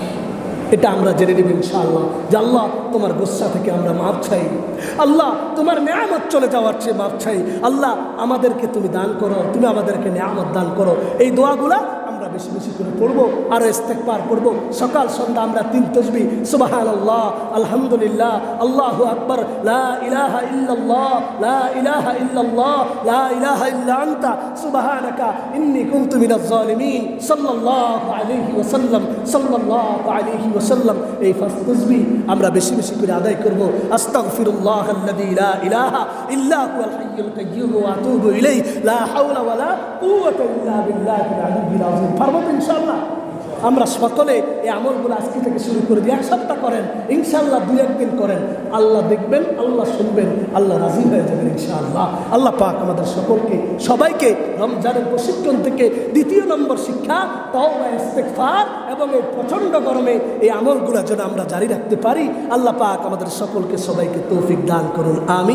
এটা আমরা জেনে নেব ইনশাআল্লাহ যে আল্লাহ তোমার গুসা থেকে আমরা মাপ চাই, আল্লাহ তোমার নেয়ামত চলে যাওয়ার চেয়ে মাপ চাই। আল্লাহ আমাদেরকে তুমি দান করো, তুমি আমাদেরকে নেয়ামত দান করো। এই দোয়াগুলা আমরা বেশি বেশি করে পড়বো, আরও ইস্তেগফার পড়বো। সকাল সন্ধ্যা আমরা 3 তাসবিহ সুবহানাল্লাহ, আলহামদুলিল্লাহ, আল্লাহু আকবার, লা ইলাহা ইল্লাল্লাহ, লা ইলাহা ইল্লাল্লাহ, লা ইলাহা ইল্লা আনতা সুবহানাকা ইন্নী কুনতু মিনাজ জালিমিন, সাল্লাল্লাহু আলাইহি ওয়াসাল্লাম, সাল্লাল্লাহু আলাইহি ওয়াসাল্লাম। এই 5 তাসবিহ আমরা বেশি বেশি করে আদায় করব। আস্তাগফিরুল্লাহাল্লাযী লা ইলাহা ইল্লা হুয়াল হাইয়ুল কাইয়্যুম ওয়া আতুবু ইলাইহি, লা হাওলা ওয়ালা কুওয়াতা ইল্লা বিল্লাহিল আলিয়্যিল আযীম। পারবো ইনশাআল্লাহ। আমরা সকলে এই আমলগুলো আজকে থেকে শুরু করে দিই। 1 সপ্তাহ করেন ইনশাআল্লাহ, 2-1 দিন করেন, আল্লাহ দেখবেন, আল্লাহ শুনবেন, আল্লাহ রাজি হয়ে যাবেন ইনশাআল্লাহ। আল্লাহ পাক আমাদের সবাইকে রমজানের প্রশিক্ষণ থেকে 2 নম্বর শিক্ষা তাওবা ইস্তেগফার এবং এই প্রচণ্ড গরমে এই আমলগুলো যেন আমরা জারি রাখতে পারি। আল্লাহ পাক আমাদের সবাইকে তৌফিক দান করুন, আমিন।